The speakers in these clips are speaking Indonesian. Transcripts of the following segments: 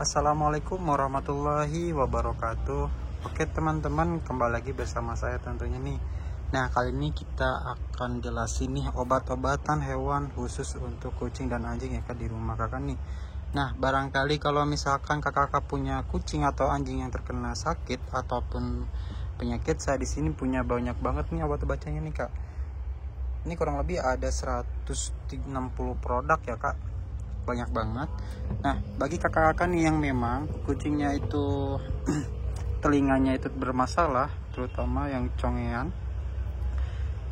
Assalamualaikum warahmatullahi wabarakatuh. Oke teman-teman, kembali lagi bersama saya tentunya nih. Nah, kali ini kita akan jelasin nih obat-obatan hewan khusus untuk kucing dan anjing ya kak di rumah kakak nih. Nah, barangkali kalau misalkan kakak punya kucing atau anjing yang terkena sakit ataupun penyakit, saya di sini punya banyak banget nih obat-obatannya nih kak. Ini kurang lebih ada 160 produk ya kak, banyak banget. Nah, bagi kakak-kakak nih yang memang kucingnya itu telinganya itu bermasalah, terutama yang congean,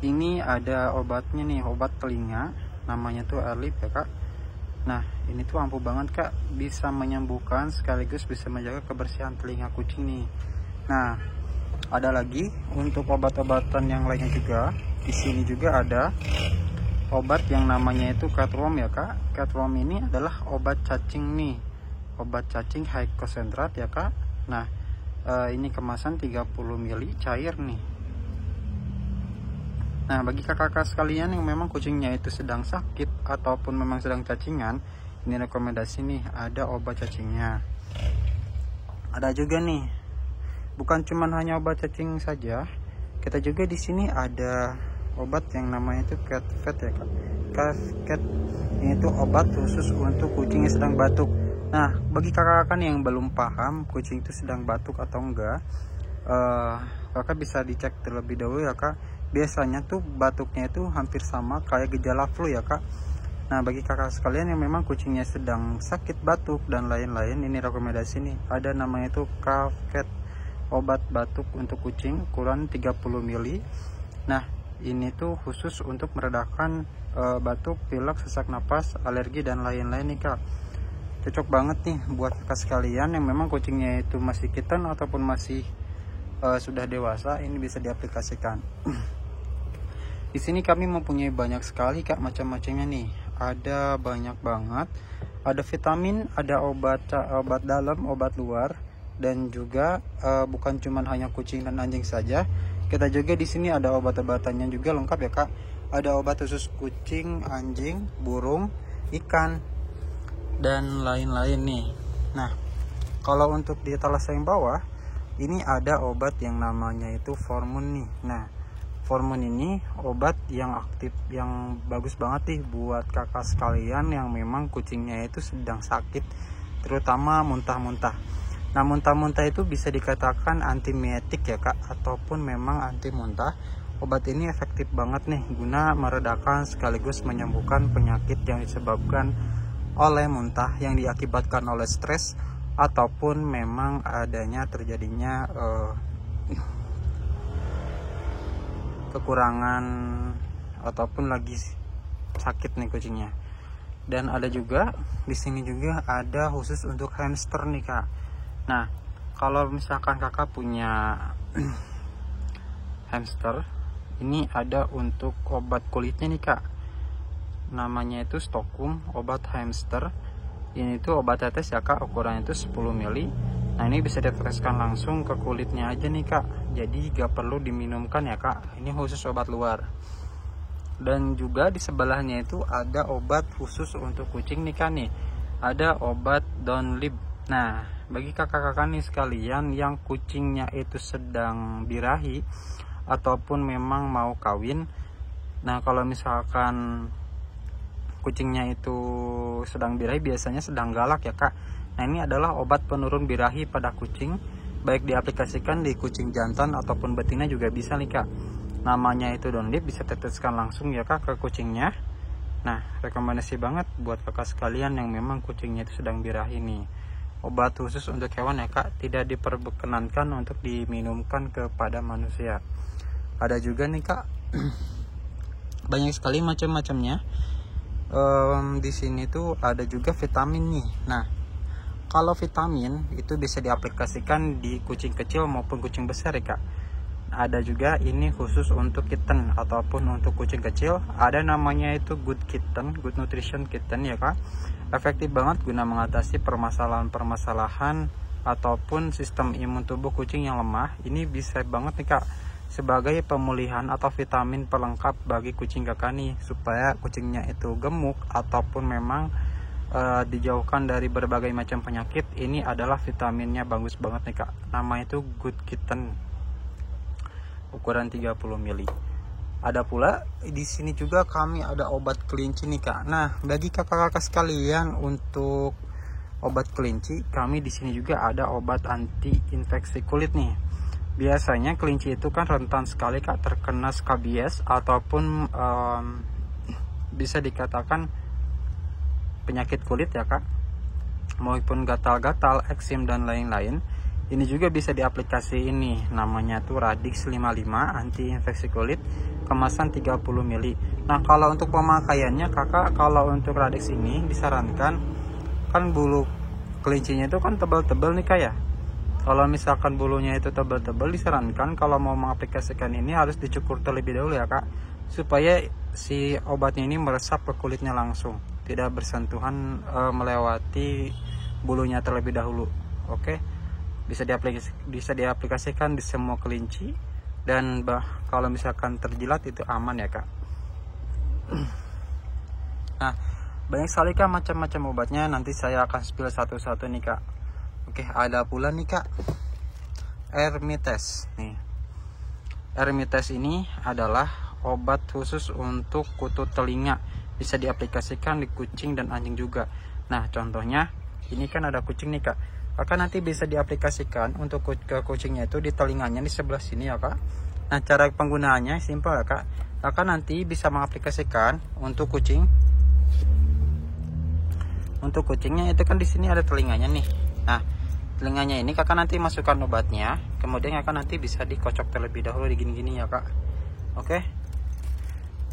ini ada obatnya nih, obat telinga, namanya tuh Airlip ya kak. Nah, ini tuh ampuh banget kak, bisa menyembuhkan sekaligus bisa menjaga kebersihan telinga kucing nih. Nah, ada lagi untuk obat-obatan yang lainnya juga. Di sini juga ada obat yang namanya itu catworm ya kak. Catworm ini adalah obat cacing nih, obat cacing high konsentrat ya kak. Nah, ini kemasan 30 ml cair nih. Nah, bagi kakak-kakak sekalian yang memang kucingnya itu sedang sakit ataupun memang sedang cacingan, ini rekomendasi nih, ada obat cacingnya. Ada juga nih, bukan cuman hanya obat cacing saja, kita juga di sini ada obat yang namanya itu cat vet ya kak. Cat ini tuh obat khusus untuk kucing yang sedang batuk. Nah, bagi kakak-kakak yang belum paham kucing itu sedang batuk atau enggak, kakak bisa dicek terlebih dahulu ya kak. Biasanya tuh batuknya itu hampir sama kayak gejala flu ya kak. Nah, bagi kakak sekalian yang memang kucingnya sedang sakit batuk dan lain-lain, ini rekomendasi nih, ada namanya itu Cat, obat batuk untuk kucing ukuran 30 ml. Nah, ini tuh khusus untuk meredakan batuk, pilek, sesak napas, alergi dan lain-lain nih kak. Cocok banget nih buat kakak sekalian yang memang kucingnya itu masih kitten ataupun masih sudah dewasa, ini bisa diaplikasikan. Di sini kami mempunyai banyak sekali kak macam-macamnya nih. Ada banyak banget. Ada vitamin, ada obat dalam, obat luar, dan juga bukan cuma hanya kucing dan anjing saja. Kita juga di sini ada obat-obatannya juga lengkap ya kak. Ada obat khusus kucing, anjing, burung, ikan, dan lain-lain nih. Nah, kalau untuk di etalase yang bawah, ini ada obat yang namanya itu Formun nih. Nah, Formun ini obat yang aktif, yang bagus banget nih buat kakak sekalian yang memang kucingnya itu sedang sakit, terutama muntah-muntah. Nah, muntah-muntah itu bisa dikatakan antimietik ya kak, ataupun memang anti muntah. Obat ini efektif banget nih guna meredakan sekaligus menyembuhkan penyakit yang disebabkan oleh muntah yang diakibatkan oleh stres ataupun memang adanya terjadinya kekurangan ataupun lagi sakit nih kucingnya. Dan ada juga di sini juga ada khusus untuk hamster nih kak. Nah, kalau misalkan kakak punya hamster, ini ada untuk obat kulitnya nih kak. Namanya itu Stokum, obat hamster. Ini tuh obat tetes ya kak, ukurannya itu 10 ml. Nah, ini bisa diteteskan langsung ke kulitnya aja nih kak, jadi gak perlu diminumkan ya kak. Ini khusus obat luar. Dan juga di sebelahnya itu ada obat khusus untuk kucing nih kak nih, ada obat Donlip. Nah, bagi kakak-kakak nih sekalian yang kucingnya itu sedang birahi ataupun memang mau kawin, nah kalau misalkan kucingnya itu sedang birahi, biasanya sedang galak ya kak. Nah, ini adalah obat penurun birahi pada kucing, baik diaplikasikan di kucing jantan ataupun betina juga bisa nih kak. Namanya itu Donlip, bisa teteskan langsung ya kak ke kucingnya. Nah, rekomendasi banget buat kakak sekalian yang memang kucingnya itu sedang birahi nih. Obat khusus untuk hewan ya kak, tidak diperkenankan untuk diminumkan kepada manusia. Ada juga nih kak banyak sekali macam-macamnya. Di sini tuh ada juga vitamin nih. Nah, kalau vitamin itu bisa diaplikasikan di kucing kecil maupun kucing besar ya kak. Ada juga ini khusus untuk kitten ataupun untuk kucing kecil, ada namanya itu Good Kitten, Good Nutrition Kitten ya kak. Efektif banget guna mengatasi permasalahan-permasalahan ataupun sistem imun tubuh kucing yang lemah. Ini bisa banget nih kak sebagai pemulihan atau vitamin pelengkap bagi kucing kakak nih, supaya kucingnya itu gemuk ataupun memang dijauhkan dari berbagai macam penyakit. Ini adalah vitaminnya bagus banget nih kak, nama itu Good Kitten, ukuran 30 ml. Ada pula di sini juga kami ada obat kelinci nih kak. Nah, bagi kakak-kakak sekalian, untuk obat kelinci kami di sini juga ada obat anti infeksi kulit nih. Biasanya kelinci itu kan rentan sekali kak terkena skabies ataupun bisa dikatakan penyakit kulit ya kak, maupun gatal-gatal, eksim dan lain-lain. Ini juga bisa diaplikasi, ini namanya tuh Radix 55 anti infeksi kulit, kemasan 30 ml. Nah, kalau untuk pemakaiannya kakak, kalau untuk Radix ini disarankan, kan bulu kelincinya itu kan tebal-tebal nih kak ya. Kalau misalkan bulunya itu tebal-tebal, disarankan kalau mau mengaplikasikan ini harus dicukur terlebih dahulu ya kak, supaya si obatnya ini meresap ke kulitnya langsung, tidak bersentuhan melewati bulunya terlebih dahulu. Oke, bisa diaplikasikan di semua kelinci, dan kalau misalkan terjilat itu aman ya kak. Nah, banyak sekali kak macam-macam obatnya, nanti saya akan spill satu-satu nih kak. Oke, ada pula nih kak Hermites nih. Hermites ini adalah obat khusus untuk kutu telinga, bisa diaplikasikan di kucing dan anjing juga. Nah, contohnya ini kan ada kucing nih kak, kakak nanti bisa diaplikasikan untuk ke kucingnya itu di telinganya di sebelah sini ya kak. Nah, cara penggunaannya simpel ya kak, kakak nanti bisa mengaplikasikan untuk kucing. Untuk kucingnya itu kan di sini ada telinganya nih. Nah, telinganya ini kakak nanti masukkan obatnya, kemudian kakak nanti bisa dikocok terlebih dahulu di gini-gini ya kak. Oke,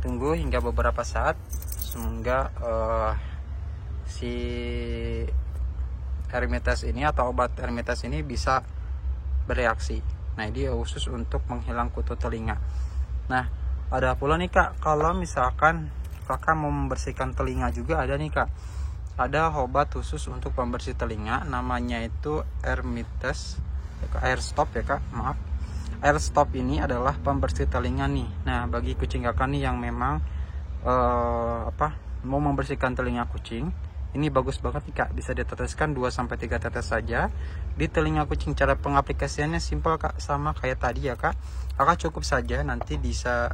tunggu hingga beberapa saat sehingga si Hermites ini atau obat Hermites ini bisa bereaksi. Nah, ini khusus untuk menghilang kutu telinga. Nah, ada pula nih kak, kalau misalkan kakak mau membersihkan telinga juga ada nih kak, ada obat khusus untuk pembersih telinga, namanya itu Hermites Air Stop ya kak, maaf. Air Stop ini adalah pembersih telinga nih. Nah, bagi kucing kakak nih yang memang mau membersihkan telinga kucing, ini bagus banget nih kak, bisa diteteskan 2-3 tetes saja di telinga kucing. Cara pengaplikasiannya simpel kak, sama kayak tadi ya kak. Kakak cukup saja nanti bisa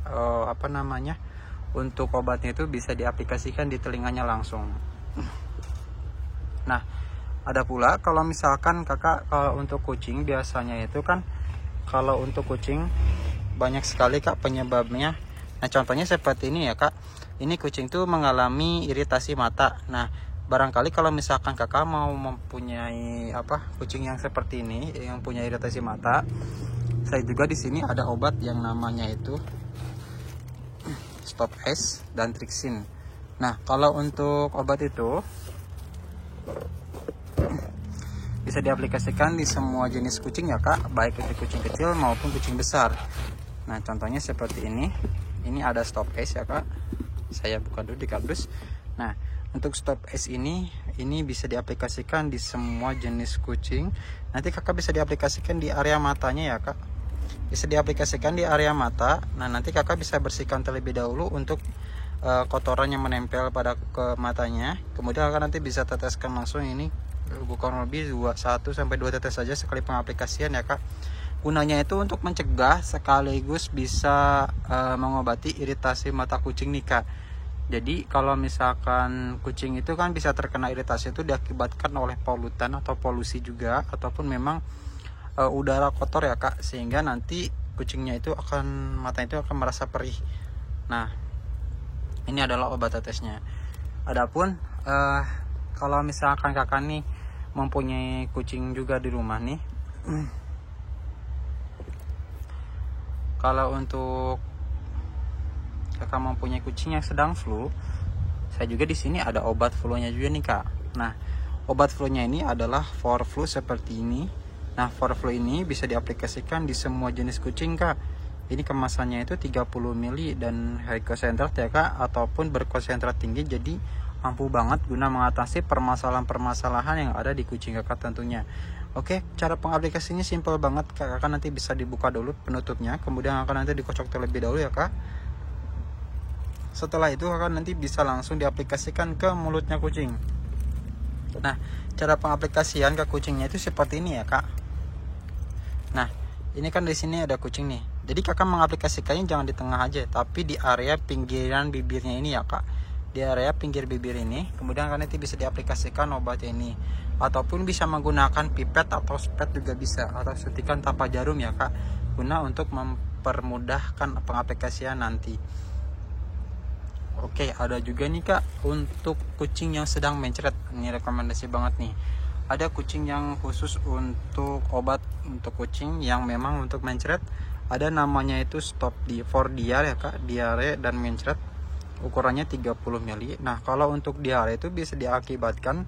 untuk obatnya itu bisa diaplikasikan di telinganya langsung. Nah, ada pula kalau misalkan kakak, kalau untuk kucing biasanya itu kan, kalau untuk kucing banyak sekali kak penyebabnya. Nah, contohnya seperti ini ya kak, ini kucing tuh mengalami iritasi mata. Nah, barangkali kalau misalkan kakak mau mempunyai kucing yang seperti ini, yang punya iritasi mata, saya juga di sini ada obat yang namanya itu Stop S dan Trixin. Nah, kalau untuk obat itu bisa diaplikasikan di semua jenis kucing ya kak, baik itu kucing kecil maupun kucing besar. Nah, contohnya seperti ini ada Stop S ya kak, saya buka dulu di kardus. Nah, untuk Stop S ini bisa diaplikasikan di semua jenis kucing. Nanti kakak bisa diaplikasikan di area matanya ya kak, bisa diaplikasikan di area mata. Nah, nanti kakak bisa bersihkan terlebih dahulu untuk kotoran yang menempel pada ke matanya, kemudian kakak nanti bisa teteskan langsung. Ini kurang lebih 1-2 tetes saja sekali pengaplikasian ya kak. Gunanya itu untuk mencegah sekaligus bisa mengobati iritasi mata kucing nih kak. Jadi kalau misalkan kucing itu kan bisa terkena iritasi itu diakibatkan oleh polutan atau polusi juga, ataupun memang udara kotor ya kak, sehingga nanti kucingnya itu matanya itu akan merasa perih. Nah, ini adalah obat tetesnya. Adapun kalau misalkan kakak nih mempunyai kucing juga di rumah nih, kalau untuk kakak mempunyai kucing yang sedang flu, saya juga di sini ada obat flu-nya juga nih kak. Nah, obat flu-nya ini adalah 4Flu seperti ini. Nah, 4Flu ini bisa diaplikasikan di semua jenis kucing kak. Ini kemasannya itu 30 ml dan high concentrat ya kak, ataupun berkonsentrat tinggi, jadi ampuh banget guna mengatasi permasalahan-permasalahan yang ada di kucing kakak tentunya. Oke, cara pengaplikasinya simpel banget kak. Kakak nanti bisa dibuka dulu penutupnya, kemudian kakak nanti dikocok terlebih dahulu ya kak. Setelah itu kakak nanti bisa langsung diaplikasikan ke mulutnya kucing. Nah, cara pengaplikasian ke kucingnya itu seperti ini ya kak. Nah, ini kan di sini ada kucing nih. Jadi kakak mengaplikasikannya jangan di tengah aja, tapi di area pinggiran bibirnya ini ya kak. Di area pinggir bibir ini, kemudian kan nanti bisa diaplikasikan obatnya ini. Ataupun bisa menggunakan pipet atau spet juga bisa, atau suntikan tanpa jarum ya kak, guna untuk mempermudahkan pengaplikasian nanti. Oke, ada juga nih kak untuk kucing yang sedang mencret. Ini rekomendasi banget nih. Ada kucing yang khusus untuk obat untuk kucing yang memang untuk mencret. Ada namanya itu stop for diare ya kak, diare dan mencret. Ukurannya 30 ml. Nah, kalau untuk diare itu bisa diakibatkan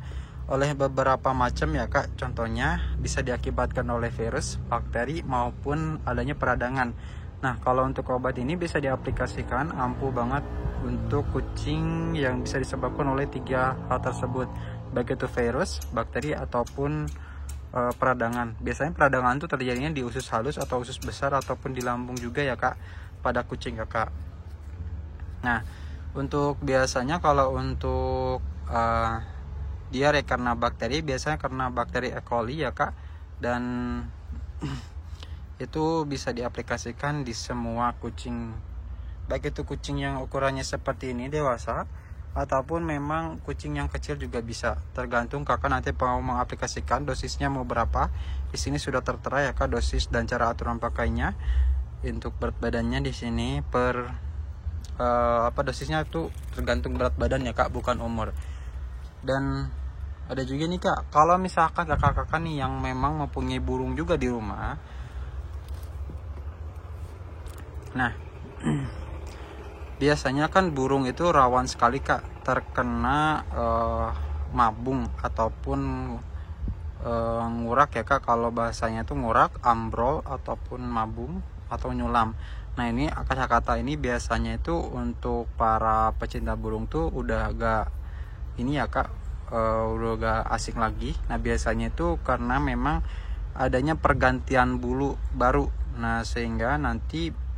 oleh beberapa macam ya kak. Contohnya bisa diakibatkan oleh virus, bakteri maupun adanya peradangan. Nah, kalau untuk obat ini bisa diaplikasikan ampuh banget untuk kucing yang bisa disebabkan oleh 3 hal tersebut, baik itu virus, bakteri ataupun peradangan. Biasanya peradangan itu terjadinya di usus halus atau usus besar ataupun di lambung juga ya kak, pada kucing ya kak. Nah, untuk biasanya kalau untuk diare karena bakteri, biasanya karena bakteri E. coli ya kak, dan itu bisa diaplikasikan di semua kucing, baik itu kucing yang ukurannya seperti ini dewasa ataupun memang kucing yang kecil juga bisa, tergantung kakak nanti mau mengaplikasikan dosisnya mau berapa. Di sini sudah tertera ya kak dosis dan cara aturan pakainya. Untuk berat badannya di sini per dosisnya itu tergantung berat badan ya kak, bukan umur. Dan ada juga nih kak, kalau misalkan kakak-kakak nih yang memang mempunyai burung juga di rumah. Nah, biasanya kan burung itu rawan sekali kak terkena mabung ataupun ngurak ya kak. Kalau bahasanya itu ngurak, ambrol ataupun mabung atau nyulam. Nah, ini kata-kata ini biasanya itu untuk para pecinta burung tuh udah agak ini ya kak, udah agak asing lagi. Nah, biasanya itu karena memang adanya pergantian bulu baru. Nah, sehingga nanti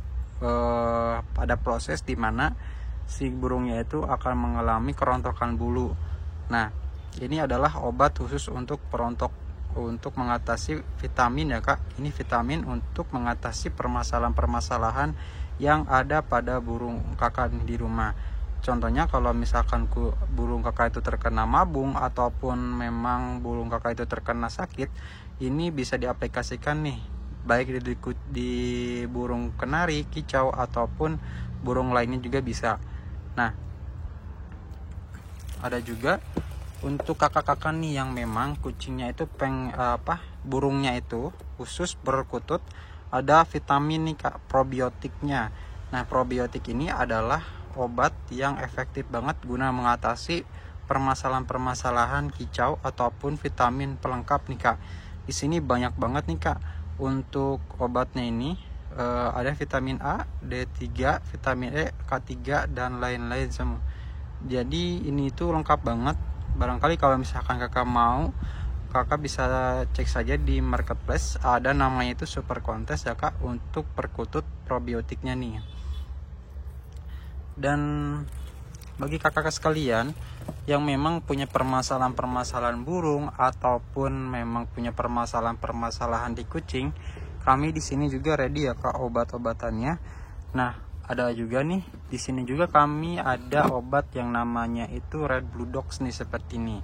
pada proses dimana si burungnya itu akan mengalami kerontokan bulu. Nah, ini adalah obat khusus untuk perontok, untuk mengatasi vitamin ya kak. Ini vitamin untuk mengatasi permasalahan-permasalahan yang ada pada burung kakak di rumah. Contohnya kalau misalkan burung kakak itu terkena mabung ataupun memang burung kakak itu terkena sakit, ini bisa diaplikasikan nih, baik di burung kenari, kicau ataupun burung lainnya juga bisa. Nah, ada juga untuk kakak-kakak nih yang memang kucingnya itu burungnya itu khusus berkutut, ada vitamin nih kak, probiotiknya. Nah, probiotik ini adalah obat yang efektif banget guna mengatasi permasalahan-permasalahan kicau ataupun vitamin pelengkap nih kak. Di sini banyak banget nih kak. Untuk obatnya ini ada vitamin A, D3, vitamin E, K3 dan lain-lain semua. Jadi ini itu lengkap banget. Barangkali kalau misalkan kakak mau, kakak bisa cek saja di marketplace, ada namanya itu Super Kontes ya kak, untuk perkutut probiotiknya nih. Dan bagi kakak sekalian yang memang punya permasalahan-permasalahan burung ataupun memang punya permasalahan-permasalahan di kucing, kami di sini juga ready ya kak obat-obatannya. Nah, ada juga nih di sini juga kami ada obat yang namanya itu Red Blue Dogs nih, seperti ini.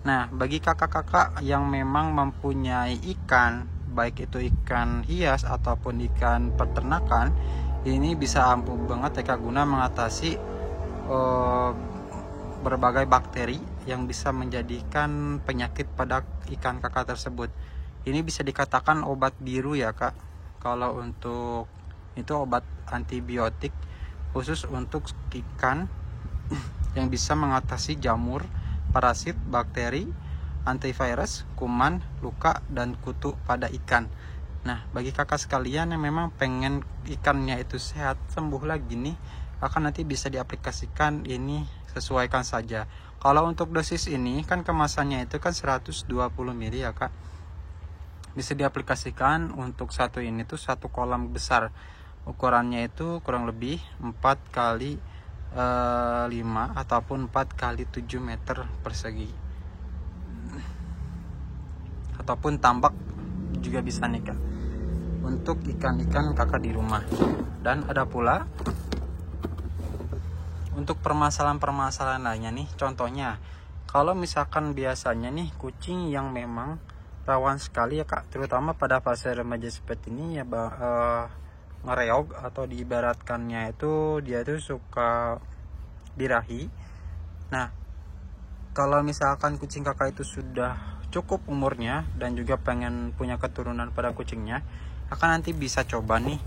Nah, bagi kakak-kakak yang memang mempunyai ikan, baik itu ikan hias ataupun ikan peternakan, ini bisa ampuh banget ya kak guna mengatasi berbagai bakteri yang bisa menjadikan penyakit pada ikan kakak tersebut. Ini bisa dikatakan obat biru ya kak. Kalau untuk itu obat antibiotik khusus untuk ikan yang bisa mengatasi jamur, parasit, bakteri, antivirus, kuman, luka, dan kutu pada ikan. Nah, bagi kakak sekalian yang memang pengen ikannya itu sehat, sembuh lagi nih, kakak nanti bisa diaplikasikan ini, sesuaikan saja. Kalau untuk dosis ini kan kemasannya itu kan 120 ml ya kak. Bisa diaplikasikan untuk satu ini tuh satu kolam besar. Ukurannya itu kurang lebih 4 kali 5 ataupun 4 kali 7 meter persegi. ataupun tambak juga bisa nih kak, untuk ikan-ikan kakak di rumah. Dan ada pula untuk permasalahan-permasalahan lainnya nih, contohnya kalau misalkan biasanya nih kucing yang memang rawan sekali ya kak, terutama pada fase remaja seperti ini ya, ngereog atau diibaratkannya itu dia tuh suka birahi. Nah, kalau misalkan kucing kakak itu sudah cukup umurnya dan juga pengen punya keturunan pada kucingnya, kakak nanti bisa coba nih,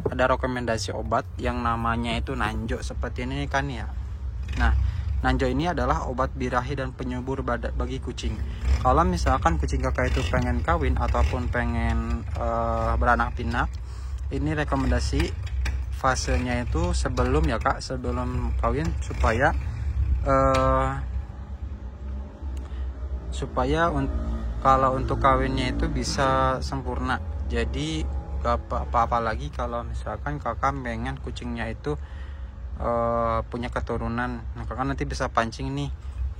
ada rekomendasi obat yang namanya itu Nanjo seperti ini kan ya. Nah, Nanjo ini adalah obat birahi dan penyubur bagi kucing. Kalau misalkan kucing kakak itu pengen kawin ataupun pengen beranak pinak, ini rekomendasi fasenya itu sebelum ya kak, sebelum kawin, supaya kalau untuk kawinnya itu bisa sempurna. Jadi gak apa-apa lagi kalau misalkan kakak pengen kucingnya itu punya keturunan. Nah, kakak nanti bisa pancing nih,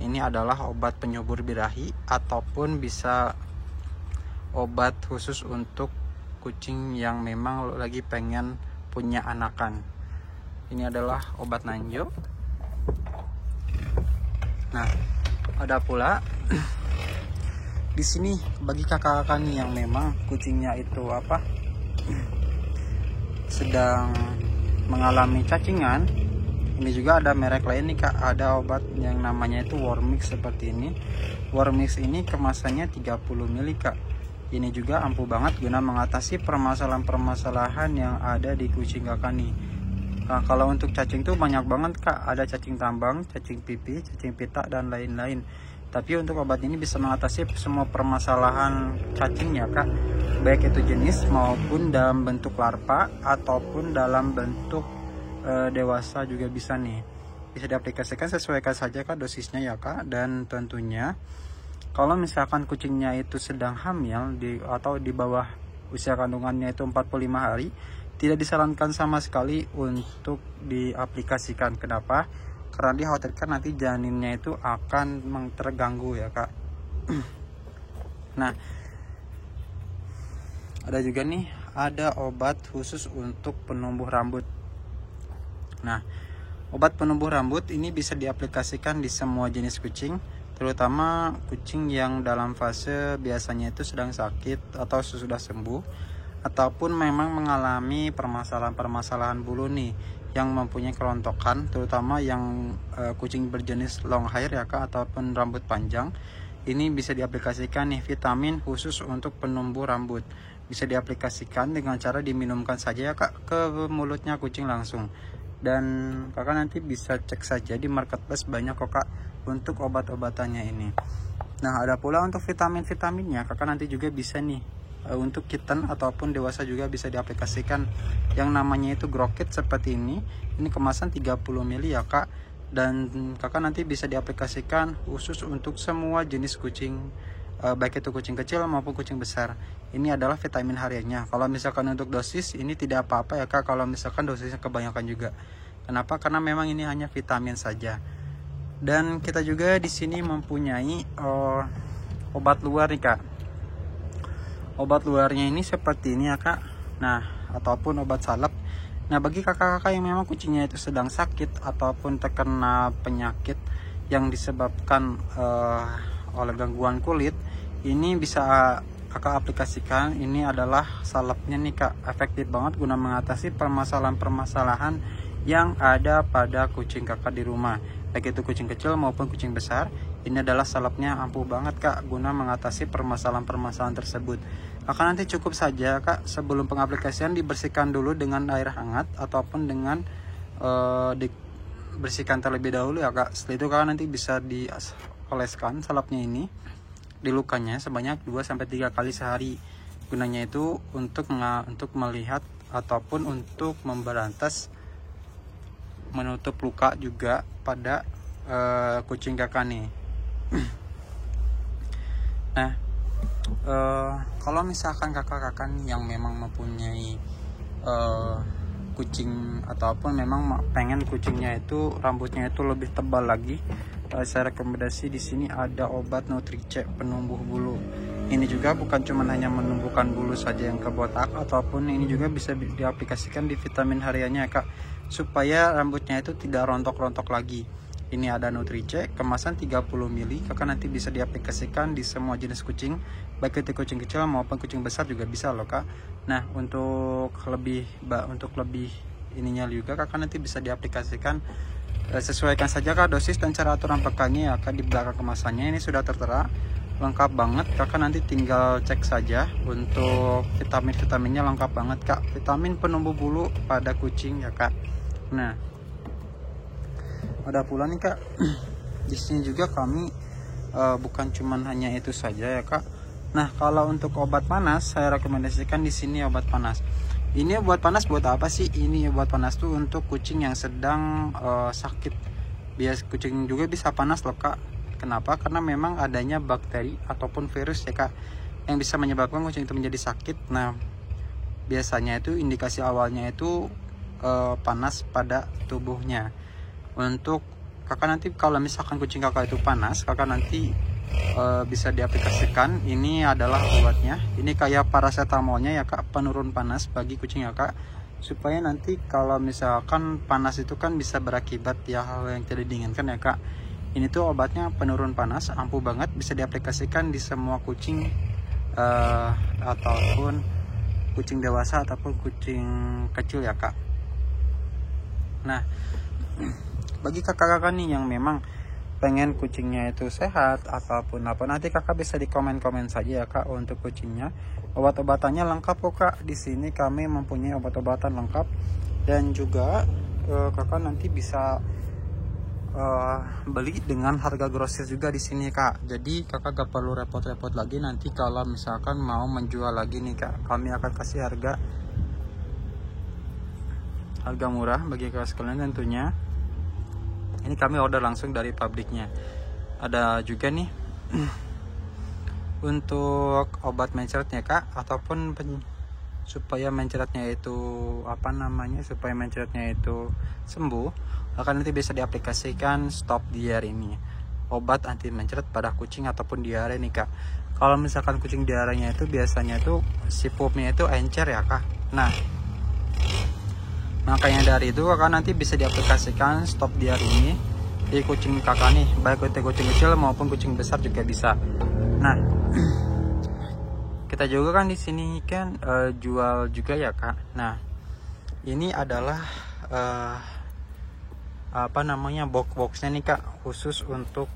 ini adalah obat penyubur birahi ataupun bisa obat khusus untuk kucing yang memang lagi pengen punya anakan. Ini adalah obat Nanjo. Nah, ada pula di sini bagi kakak-kakak nih yang memang kucingnya itu sedang mengalami cacingan, ini juga ada merek lain nih kak, ada obat yang namanya itu Wormix seperti ini. Wormix ini kemasannya 30 ml kak. Ini juga ampuh banget guna mengatasi permasalahan-permasalahan yang ada di kucing kakak nih. Nah, kalau untuk cacing tuh banyak banget kak, ada cacing tambang, cacing pipi, cacing pita, dan lain-lain. Tapi untuk obat ini bisa mengatasi semua permasalahan cacingnya kak, baik itu jenis maupun dalam bentuk larva ataupun dalam bentuk dewasa juga bisa nih. Bisa diaplikasikan, sesuaikan saja kak dosisnya ya kak. Dan tentunya kalau misalkan kucingnya itu sedang hamil atau di bawah usia kandungannya itu 45 hari, tidak disarankan sama sekali untuk diaplikasikan. Kenapa? Karena dikhawatirkan nanti janinnya itu akan terganggu ya kak. Nah, ada juga nih, ada obat khusus untuk penumbuh rambut. Nah, obat penumbuh rambut ini bisa diaplikasikan di semua jenis kucing, terutama kucing yang dalam fase biasanya itu sedang sakit atau sudah sembuh, ataupun memang mengalami permasalahan-permasalahan bulu nih, yang mempunyai kerontokan, terutama yang kucing berjenis long hair ya kak, ataupun rambut panjang. Ini bisa diaplikasikan nih vitamin khusus untuk penumbuh rambut. Bisa diaplikasikan dengan cara diminumkan saja ya kak ke mulutnya kucing langsung. Dan kakak nanti bisa cek saja di marketplace, banyak kok kak untuk obat-obatannya ini. Nah, ada pula untuk vitamin-vitaminnya, kakak nanti juga bisa nih untuk kitten ataupun dewasa juga bisa diaplikasikan, yang namanya itu Grokit seperti ini. Ini kemasan 30 ml ya kak, dan kakak nanti bisa diaplikasikan khusus untuk semua jenis kucing, baik itu kucing kecil maupun kucing besar. Ini adalah vitamin hariannya. Kalau misalkan untuk dosis ini tidak apa-apa ya kak, kalau misalkan dosisnya kebanyakan juga. Kenapa? Karena memang ini hanya vitamin saja. Dan kita juga di sini mempunyai obat luar nih kak. Obat luarnya ini seperti ini ya kak. Nah, ataupun obat salep. Nah, bagi kakak-kakak yang memang kucingnya itu sedang sakit ataupun terkena penyakit yang disebabkan oleh gangguan kulit, ini bisa kakak aplikasikan. Ini adalah salepnya nih kak, efektif banget guna mengatasi permasalahan-permasalahan yang ada pada kucing kakak di rumah, baik itu kucing kecil maupun kucing besar. Ini adalah salepnya ampuh banget kak guna mengatasi permasalahan-permasalahan tersebut. Kakak nanti cukup saja kak, sebelum pengaplikasian dibersihkan dulu dengan air hangat ataupun dengan dibersihkan terlebih dahulu ya kak. Setelah itu kakak nanti bisa dioleskan salepnya ini di lukanya sebanyak 2-3 kali sehari. Gunanya itu untuk melihat ataupun untuk memberantas menutup luka juga pada kucing kakak nih. Nah, kalau misalkan kakak-kakak yang memang mempunyai kucing ataupun memang pengen kucingnya itu rambutnya itu lebih tebal lagi, saya rekomendasi di sini ada obat Nutrice penumbuh bulu. Ini juga bukan cuma hanya menumbuhkan bulu saja yang kebotak, ataupun ini juga bisa diaplikasikan di vitamin hariannya ya kak, supaya rambutnya itu tidak rontok-rontok lagi. Ini ada Nutrice kemasan 30 ml, kakak nanti bisa diaplikasikan di semua jenis kucing, baik itu kucing kecil maupun kucing besar juga bisa loh kak. Nah untuk lebih ininya juga kakak nanti bisa diaplikasikan, sesuaikan saja kak dosis dan cara aturan pakainya ya kak. Di belakang kemasannya ini sudah tertera lengkap banget, kakak nanti tinggal cek saja. Untuk vitaminnya lengkap banget kak, vitamin penumbuh bulu pada kucing ya kak. Nah ada pula nih kak, di sini juga kami bukan cuman hanya itu saja ya kak. Nah kalau untuk obat panas, saya rekomendasikan di sini obat panas. Ini obat panas buat apa sih? Ini obat panas tuh untuk kucing yang sedang sakit. Bias kucing juga bisa panas loh kak. Kenapa? Karena memang adanya bakteri ataupun virus ya kak, yang bisa menyebabkan kucing itu menjadi sakit. Nah biasanya itu indikasi awalnya itu panas pada tubuhnya. Untuk kakak nanti kalau misalkan kucing kakak itu panas, kakak nanti bisa diaplikasikan. Ini adalah obatnya, ini kayak paracetamolnya ya kak, penurun panas bagi kucing ya kak, supaya nanti kalau misalkan panas itu kan bisa berakibat ya hal yang tidak diinginkan ya kak. Ini tuh obatnya penurun panas, ampuh banget, bisa diaplikasikan di semua kucing ataupun kucing dewasa ataupun kucing kecil ya kak. Nah bagi kakak-kakak nih yang memang pengen kucingnya itu sehat ataupun apa, nanti kakak bisa di komen-komen saja ya kak. Untuk kucingnya obat-obatannya lengkap kok kak. Di sini kami mempunyai obat-obatan lengkap, dan juga kakak nanti bisa beli dengan harga grosir juga di sini kak. Jadi kakak gak perlu repot-repot lagi nanti kalau misalkan mau menjual lagi nih kak. Kami akan kasih harga murah bagi kakak sekalian tentunya. Ini kami order langsung dari pabriknya. Ada juga nih untuk obat mencretnya kak, ataupun supaya mencretnya itu supaya mencretnya itu sembuh, akan nanti bisa diaplikasikan Stop Diare ini, obat anti mencret pada kucing ataupun diare nih kak. Kalau misalkan kucing diarenya itu biasanya itu si pupnya itu encer ya kak. Nah makanya dari itu kakak nanti bisa diaplikasikan Stop Diare ini di kucing kakak nih, baik itu kucing kecil maupun kucing besar juga bisa. Nah kita juga kan di sini kan jual juga ya kak. Nah ini adalah box-boxnya nih kak, khusus untuk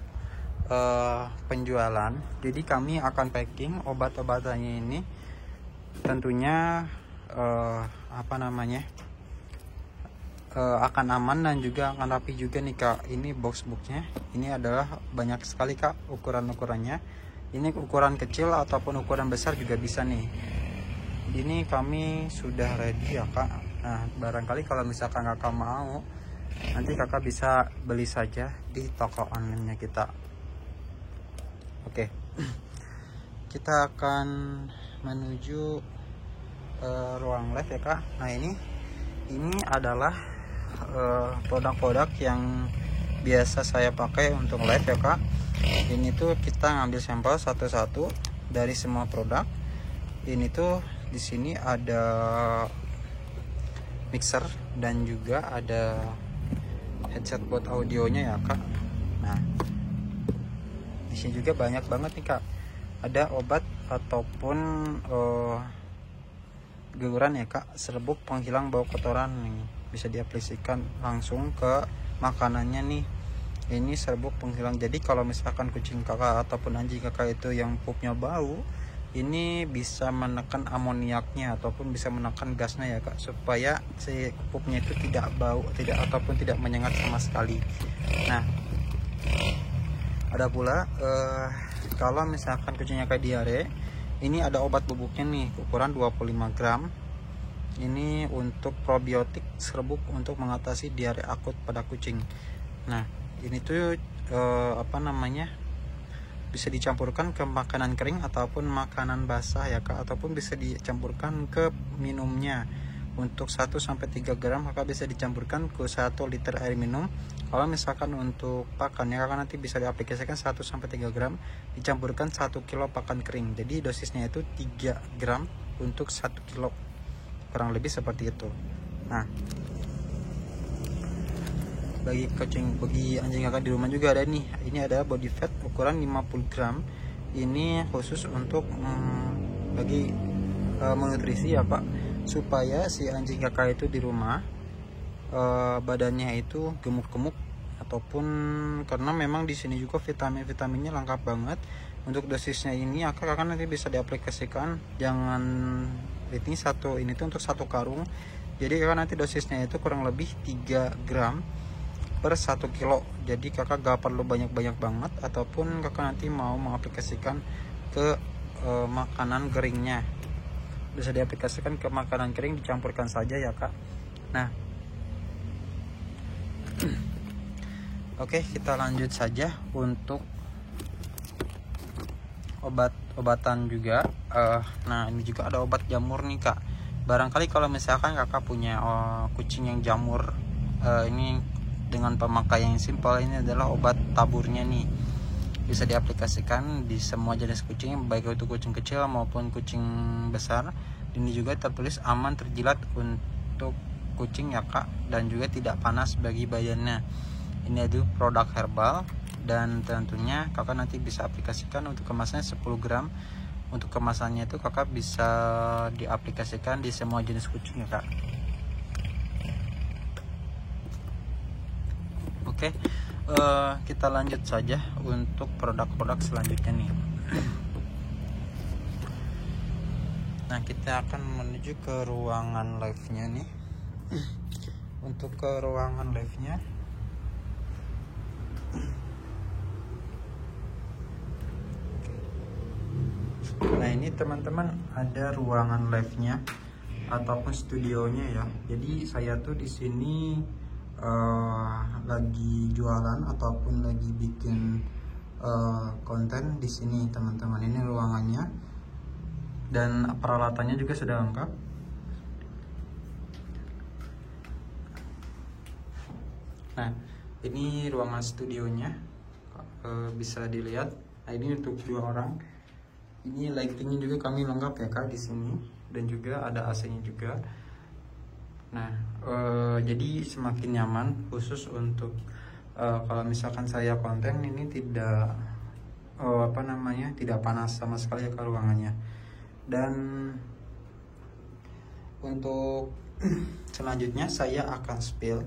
penjualan. Jadi kami akan packing obat-obatannya ini tentunya akan aman dan juga akan rapi juga nih kak. Ini box-boxnya ini adalah banyak sekali kak ukurannya. Ini ukuran kecil ataupun ukuran besar juga bisa nih. Ini kami sudah ready ya kak. Nah barangkali kalau misalkan kakak mau, nanti kakak bisa beli saja di toko online-nya kita. Oke, kita akan menuju ruang live ya kak. Nah ini adalah produk-produk yang biasa saya pakai untuk live ya kak. Ini tuh kita ngambil sampel satu-satu dari semua produk. Ini tuh di sini ada mixer dan juga ada headset buat audionya ya kak. Nah di sini juga banyak banget nih kak, ada obat ataupun guguran ya kak, serbuk penghilang bau kotoran nih, bisa diaplikasikan langsung ke makanannya nih. Ini serbuk penghilang, jadi kalau misalkan kucing kakak ataupun anjing kakak itu yang pupnya bau, ini bisa menekan amoniaknya ataupun bisa menekan gasnya ya kak, supaya si pupnya itu tidak bau, ataupun tidak menyengat sama sekali. Nah ada pula kalau misalkan kucingnya kayak diare, ini ada obat bubuknya nih, ukuran 25 gram. Ini untuk probiotik serbuk untuk mengatasi diare akut pada kucing. Nah ini tuh bisa dicampurkan ke makanan kering ataupun makanan basah ya kak, ataupun bisa dicampurkan ke minumnya. Untuk 1-3 gram maka bisa dicampurkan ke 1 liter air minum. Kalau misalkan untuk pakan ya, kakak nanti bisa diaplikasikan 1-3 gram dicampurkan 1 kilo pakan kering. Jadi dosisnya itu 3 gram untuk 1 kilo, kurang lebih seperti itu. Nah, bagi anjing kakak di rumah juga ada nih, ini ada body fat ukuran 50 gram. Ini khusus untuk bagi menutrisi ya Pak, supaya si anjing kakak itu di rumah badannya itu gemuk-gemuk, ataupun karena memang di sini juga vitaminnya lengkap banget. Untuk dosisnya ini kakak nanti bisa diaplikasikan, jangan ini tuh untuk 1 karung. Jadi kakak nanti dosisnya itu kurang lebih 3 gram per 1 kilo. Jadi kakak gak perlu banyak-banyak banget, ataupun kakak nanti mau mengaplikasikan ke makanan keringnya, bisa diaplikasikan ke makanan kering, dicampurkan saja ya kak. Nah, oke, kita lanjut saja untuk obat-obatan juga. Nah, ini juga ada obat jamur nih kak. Barangkali kalau misalkan kakak punya kucing yang jamur, ini dengan pemakaian yang simpel, ini adalah obat taburnya nih, bisa diaplikasikan di semua jenis kucing, baik itu kucing kecil maupun kucing besar. Ini juga tertulis aman terjilat untuk kucing ya kak, dan juga tidak panas bagi badannya. Ini adalah produk herbal, dan tentunya kakak nanti bisa aplikasikan. Untuk kemasannya 10 gram. Untuk kemasannya itu kakak bisa diaplikasikan di semua jenis kucing ya kak. Oke, kita lanjut saja untuk produk-produk selanjutnya nih. Nah, kita akan menuju ke ruangan live nya nih. Untuk ke ruangan live nya, nah ini teman-teman ada ruangan live nya ataupun studionya ya. Jadi saya tuh di sini lagi jualan ataupun lagi bikin konten di sini teman-teman. Ini ruangannya dan peralatannya juga sudah lengkap. Nah, ini ruangan studionya, bisa dilihat. Nah, ini untuk 2 orang. Ini lightingnya juga kami lengkap ya kak di sini, dan juga ada AC-nya juga. Nah, jadi semakin nyaman, khusus untuk kalau misalkan saya konten ini tidak tidak panas sama sekali ya ke ruangannya. Dan untuk selanjutnya saya akan spill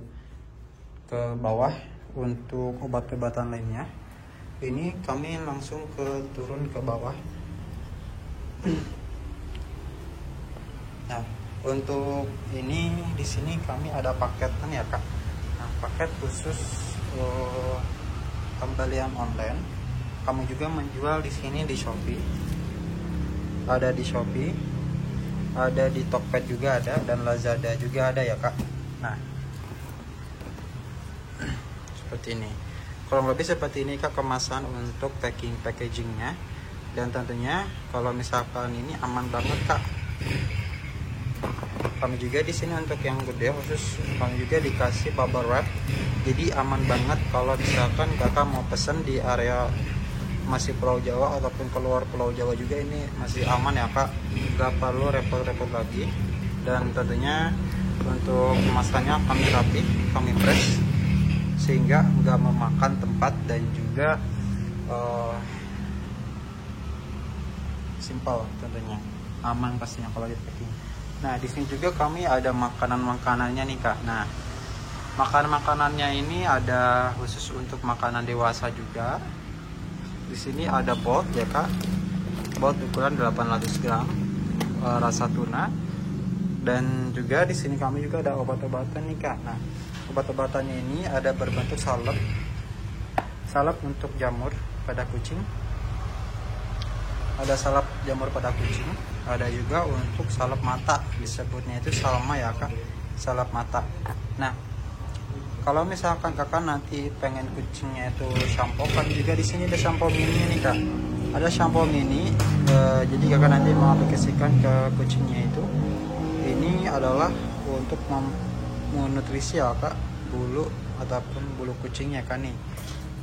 ke bawah untuk obat-obatan lainnya. Ini kami langsung turun ke bawah. Nah, untuk ini di sini kami ada paketan ya kak. Nah, paket khusus pembelian online. Kami juga menjual di sini di Shopee. Ada di Shopee, ada di Tokped juga ada, dan Lazada juga ada ya kak. Nah, seperti ini. Kurang lebih seperti ini kak kemasan untuk packagingnya. Dan tentunya kalau misalkan ini aman banget kak. Kami juga di sini untuk yang gede khusus kami juga dikasih bubble wrap, jadi aman banget kalau misalkan kakak mau pesen di area masih Pulau Jawa ataupun keluar Pulau Jawa juga, ini masih aman ya kak, gak perlu repot-repot lagi. Dan tentunya untuk kemasannya kami rapi, kami press sehingga nggak memakan tempat, dan juga simpel, tentunya aman pastinya kalau di packing. Nah, di sini juga kami ada makanan-makanannya nih kak. Nah, makanan-makanannya ini ada khusus untuk makanan dewasa juga. Di sini ada bolt ya kak, bolt ukuran 800 gram, rasa tuna. Dan juga di sini kami juga ada obat-obatan nih kak. Nah, obat-obatannya ini ada berbentuk salep untuk jamur pada kucing. Ada salep jamur pada kucing, ada juga untuk salep mata, disebutnya itu salma ya kak, salep mata. Nah, kalau misalkan kakak nanti pengen kucingnya itu shampoo, kan juga di sini ada shampoo mini nih kak. Ada shampoo mini, jadi kakak nanti mau aplikasikan ke kucingnya itu. Ini adalah untuk menutrisi ya kak, bulu ataupun bulu kucingnya kan nih.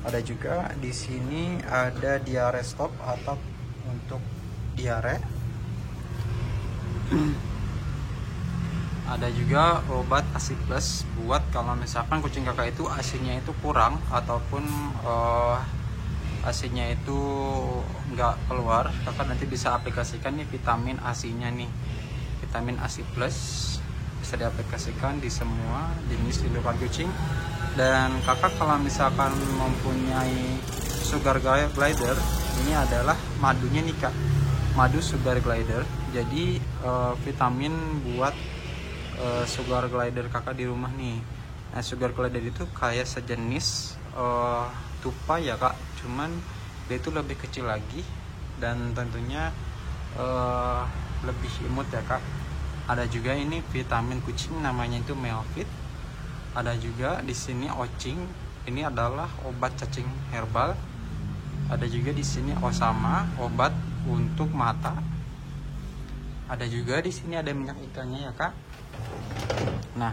Ada juga di sini ada diare stop atau untuk diare. Ada juga obat ASI Plus buat kalau misalkan kucing kakak itu ASI-nya itu kurang ataupun ASI-nya itu nggak keluar, kakak nanti bisa aplikasikan nih vitamin ASI-nya nih, vitamin ASI Plus, bisa diaplikasikan di semua jenis indukan kucing. Dan kakak kalau misalkan mempunyai sugar glider, ini adalah madunya nih kak, madu sugar glider. Jadi vitamin buat sugar glider kakak di rumah nih. Nah, sugar glider itu kayak sejenis tupai ya kak, cuman dia itu lebih kecil lagi dan tentunya lebih imut ya kak. Ada juga ini vitamin kucing namanya itu Melvit. Ada juga di sini Ocing, ini adalah obat cacing herbal. Ada juga di sini Osama, obat untuk mata. Ada juga di sini ada minyak ikannya ya kak. Nah,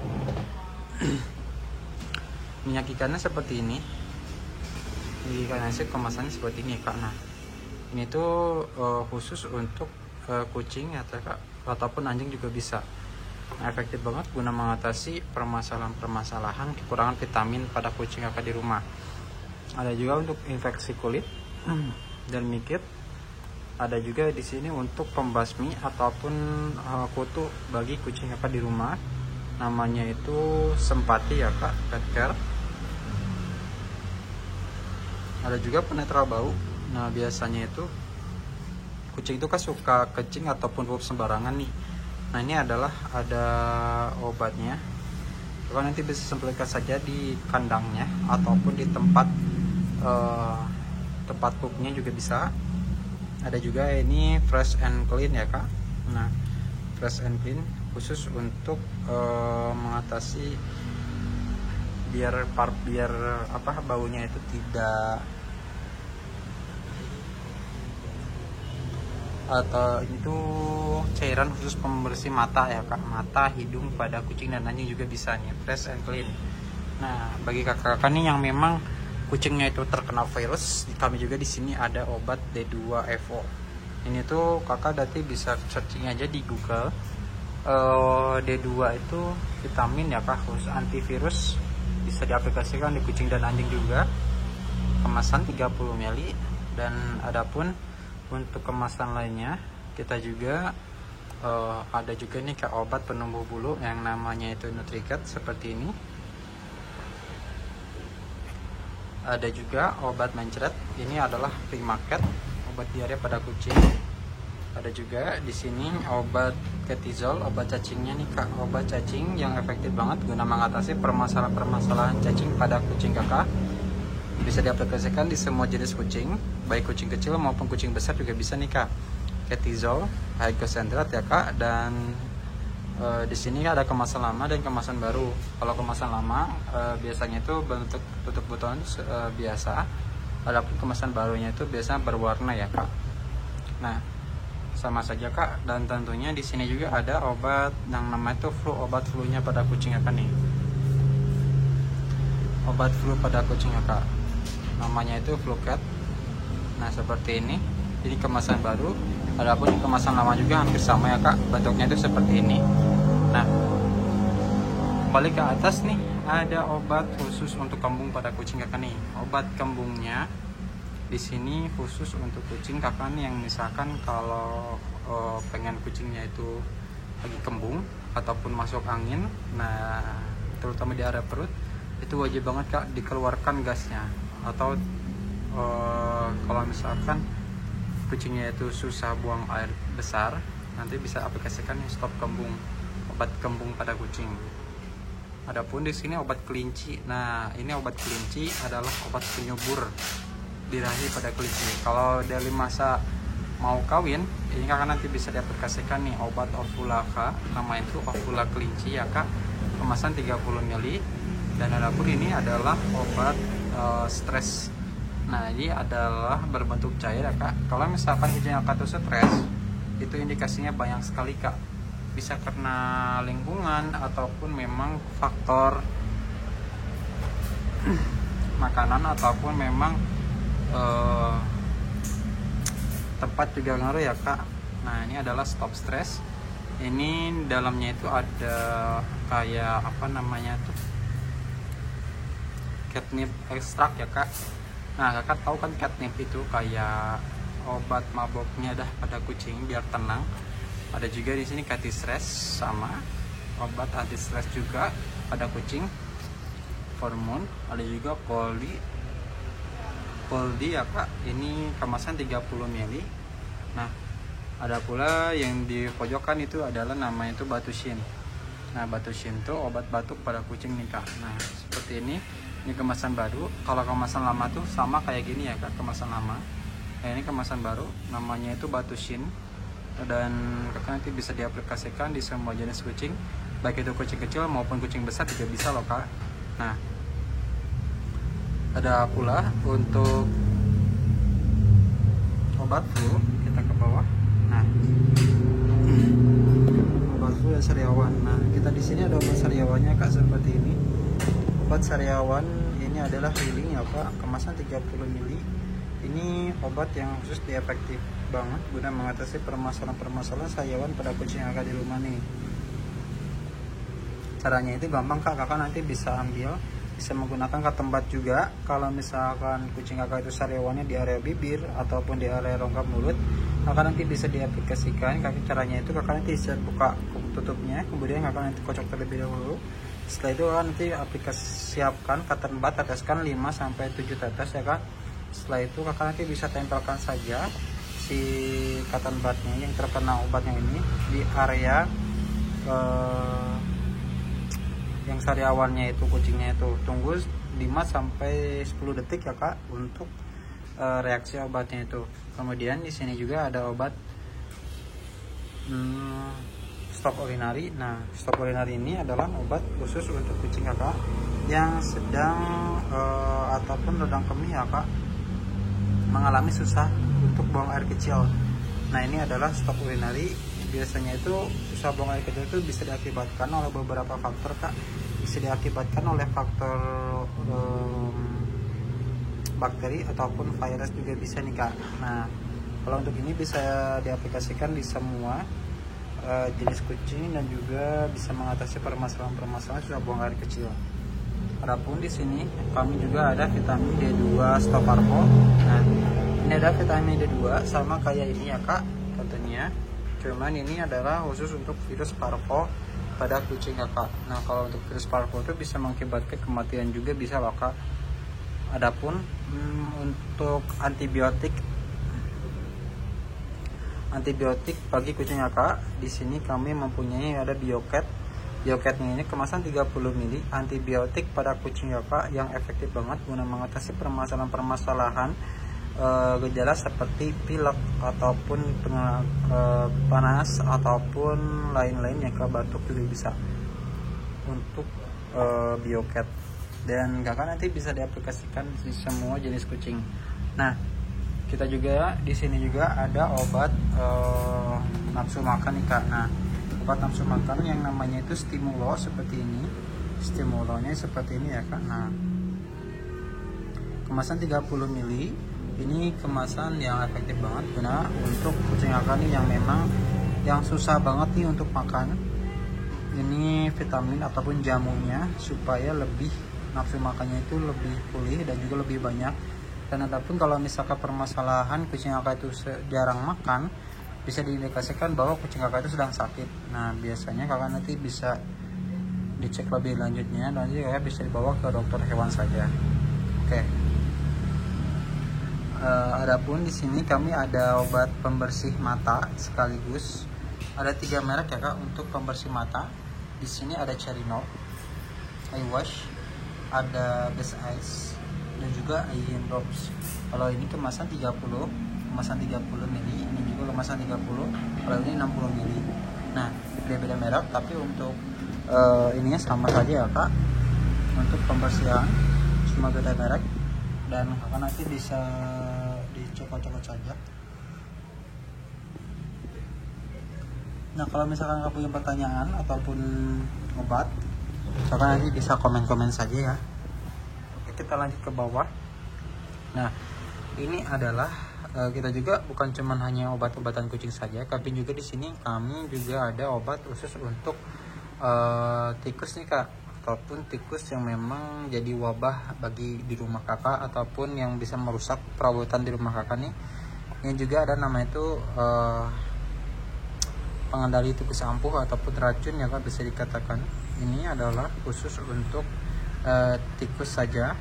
minyak ikannya seperti ini. Minyak ikannya sih kemasannya seperti ini kak. Nah, ini tuh khusus untuk kucing ya kak, ataupun anjing juga bisa. Nah, efektif banget guna mengatasi permasalahan kekurangan vitamin pada kucing kakak di rumah. Ada juga untuk infeksi kulit dan mikit. Ada juga di sini untuk pembasmi ataupun kutu bagi kucing kakak di rumah. Namanya itu Sempati ya kak, pet care. Ada juga penetral bau. Nah, biasanya itu kucing itu kan suka kencing ataupun pup sembarangan nih. Nah, ini adalah ada obatnya. Kakak nanti bisa semprotkan saja di kandangnya ataupun di tempat pupnya juga bisa. Ada juga ini fresh and clean ya kak. Nah, fresh and clean khusus untuk mengatasi biar baunya itu tidak, atau itu cairan khusus pembersih mata ya kak, mata, hidung pada kucing dan anjing juga bisa nih, fresh and clean. Nah, bagi kakak-kakak nih yang memang kucingnya itu terkena virus, kami juga di sini ada obat D2FO. Ini tuh kakak nanti bisa searching aja di Google. D2 itu vitamin ya kak, khusus antivirus, bisa diaplikasikan di kucing dan anjing juga. Kemasan 30 ml. Dan adapun untuk kemasan lainnya kita juga ada juga nih kak obat penumbuh bulu yang namanya itu Nutricat seperti ini. Ada juga obat mencret, ini adalah free market, obat diare pada kucing. Ada juga di sini obat Ketizol, obat cacingnya nih kak, obat cacing yang efektif banget guna mengatasi permasalahan cacing pada kucing kakak. Bisa diaplikasikan di semua jenis kucing, baik kucing kecil maupun kucing besar juga bisa nih kak. Ketizol high concentrat ya kak. Dan di sini ada kemasan lama dan kemasan baru. Kalau kemasan lama biasanya itu bentuk tutup botol biasa. Adapun kemasan barunya itu biasanya berwarna ya kak. Nah, sama saja kak. Dan tentunya di sini juga ada obat yang namanya itu flu, obat flu-nya pada kucing kakak nih. Obat flu pada kucing kakak, namanya itu Flucat. Nah, seperti ini kemasan baru. Adapun kemasan lama juga hampir sama ya kak, bentuknya itu seperti ini. Nah, kembali ke atas nih, ada obat khusus untuk kembung pada kucing kakak nih. Obat kembungnya di sini khusus untuk kucing kakak nih yang misalkan kalau pengen kucingnya itu lagi kembung ataupun masuk angin, nah terutama di area perut, itu wajib banget kak dikeluarkan gasnya. Atau kalau misalkan kucingnya itu susah buang air besar, nanti bisa aplikasikan stop kembung, obat kembung pada kucing. Adapun di sini obat kelinci. Nah, ini obat kelinci adalah obat penyubur birahi pada kelinci. Kalau dari masa mau kawin, ini kakak nanti bisa diaplikasikan nih obat Ovulaka, nama itu Ovula kelinci ya kak, kemasan 30 ml. Dan adapun ini adalah obat stres. Nah, ini adalah berbentuk cair ya kak. Kalau misalkan kucing kakak itu stres, itu indikasinya banyak sekali kak. Bisa karena lingkungan ataupun memang faktor makanan ataupun memang tempat juga ngaruh ya kak. Nah ini adalah stop stress. Ini dalamnya itu ada kayak apa namanya tuh, catnip ekstrak ya kak. Nah kakak tahu kan catnip itu kayak obat maboknya dah pada kucing biar tenang. Ada juga di sini anti stress, sama obat anti stress juga pada kucing. Hormon, ada juga Poldi ya kak, ini kemasan 30 ml. Nah ada pula yang di pojokan itu adalah namanya itu Batushin. Nah Batushin itu obat batuk pada kucing nih kak. Nah seperti ini kemasan baru. Kalau kemasan lama tuh sama kayak gini ya kak, kemasan lama. Nah ini kemasan baru, namanya itu Batushin, dan kakak nanti bisa diaplikasikan di semua jenis kucing, baik itu kucing kecil maupun kucing besar juga bisa loh kak. Nah ada pula untuk obat flu, kita ke bawah. Nah obat flu dan sariawan. Nah kita di sini ada obat sariawannya kak, seperti ini. Obat sariawan ini adalah healing ya kak, kemasan 30 ml. Ini obat yang khusus efektif banget guna mengatasi permasalahan sariawan pada kucing yang ada di rumah nih. Caranya itu gampang kak, kakak nanti bisa ambil, bisa menggunakan cotton bud juga. Kalau misalkan kucing kakak itu sariawannya di area bibir ataupun di area rongga mulut, kakak nanti bisa diaplikasikan. Caranya itu kakak nanti bisa buka tutupnya, kemudian kakak nanti kocok terlebih dahulu. Setelah itu kakak nanti siapkan cotton bud, teteskan 5-7 tetes ya kak. Setelah itu kakak nanti bisa tempelkan saja si cotton budnya yang terkena obatnya ini di area yang sariawannya itu kucingnya itu. Tunggu 5-10 detik ya kak untuk reaksi obatnya itu. Kemudian di sini juga ada obat stop urinari. Nah stop urinari ini adalah obat khusus untuk kucing kakak yang sedang ataupun sedang kemih ya kak, mengalami susah untuk buang air kecil. Nah ini adalah stop urinari. Biasanya itu susah buang air kecil itu bisa diakibatkan oleh beberapa faktor kak. Bisa diakibatkan oleh faktor bakteri ataupun virus juga bisa nih kak. Nah kalau untuk ini bisa diaplikasikan di semua jenis kucing dan juga bisa mengatasi permasalahan susah buang air kecil. Adapun di sini kami juga ada vitamin D2 Stoparvo. Nah ini ada vitamin D2 sama kayak ini ya kak tentunya, cuman ini adalah khusus untuk virus parvo pada kucing kakak. Nah kalau untuk virus parvo itu bisa mengakibatkan kematian juga bisa loh kak. Adapun untuk antibiotik bagi kucing kakak, di sini kami mempunyai ada Biocat. Biokatnya ini kemasan 30 ml, antibiotik pada kucing kakak yang efektif banget guna mengatasi permasalahan gejala seperti pilek ataupun panas ataupun lain-lain yang ke batuk juga bisa untuk Biocat. Dan kakak nanti bisa diaplikasikan di semua jenis kucing. Nah kita juga di sini juga ada obat nafsu makan nih kak. Nah obat nafsu makan yang namanya itu Stimulo, seperti ini. Stimulonya seperti ini ya kak. Nah kemasan 30 ml. Ini kemasan yang efektif banget guna untuk kucing kakak nih yang memang yang susah banget nih untuk makan. Ini vitamin ataupun jamunya supaya lebih nafsu makannya itu lebih pulih dan juga lebih banyak. Dan adapun kalau misalkan permasalahan kucing kakak itu jarang makan, bisa diindikasikan bahwa kucing kakak itu sedang sakit. Nah biasanya kakak nanti bisa dicek lebih lanjutnya, nanti kakak bisa dibawa ke dokter hewan saja. Oke. Adapun di sini kami ada obat pembersih mata sekaligus. Ada 3 merek ya kak untuk pembersih mata. Di sini ada Cherino, Eye Wash, ada Best Eyes, dan juga Eye Drops. Kalau ini kemasan 30 ml, ini juga kemasan 30, kalau ini 60 ml. Nah beda-beda merek, tapi untuk ininya sama saja ya kak. Untuk pembersihan cuma beda merek, dan kakak nanti bisa dicopot-copot saja. Nah kalau misalkan kakak punya pertanyaan ataupun obat, kakak nanti bisa komen-komen saja ya. Oke. kita lanjut ke bawah. Nah, ini adalah kita juga bukan cuman hanya obat-obatan kucing saja, tapi juga di sini kami juga ada obat khusus untuk tikus nih kak, ataupun tikus yang memang jadi wabah bagi di rumah kakak ataupun yang bisa merusak perabotan di rumah kakak nih. Ini juga ada nama itu pengendali tikus ampuh ataupun racun ya kak, bisa dikatakan. Ini adalah khusus untuk tikus saja,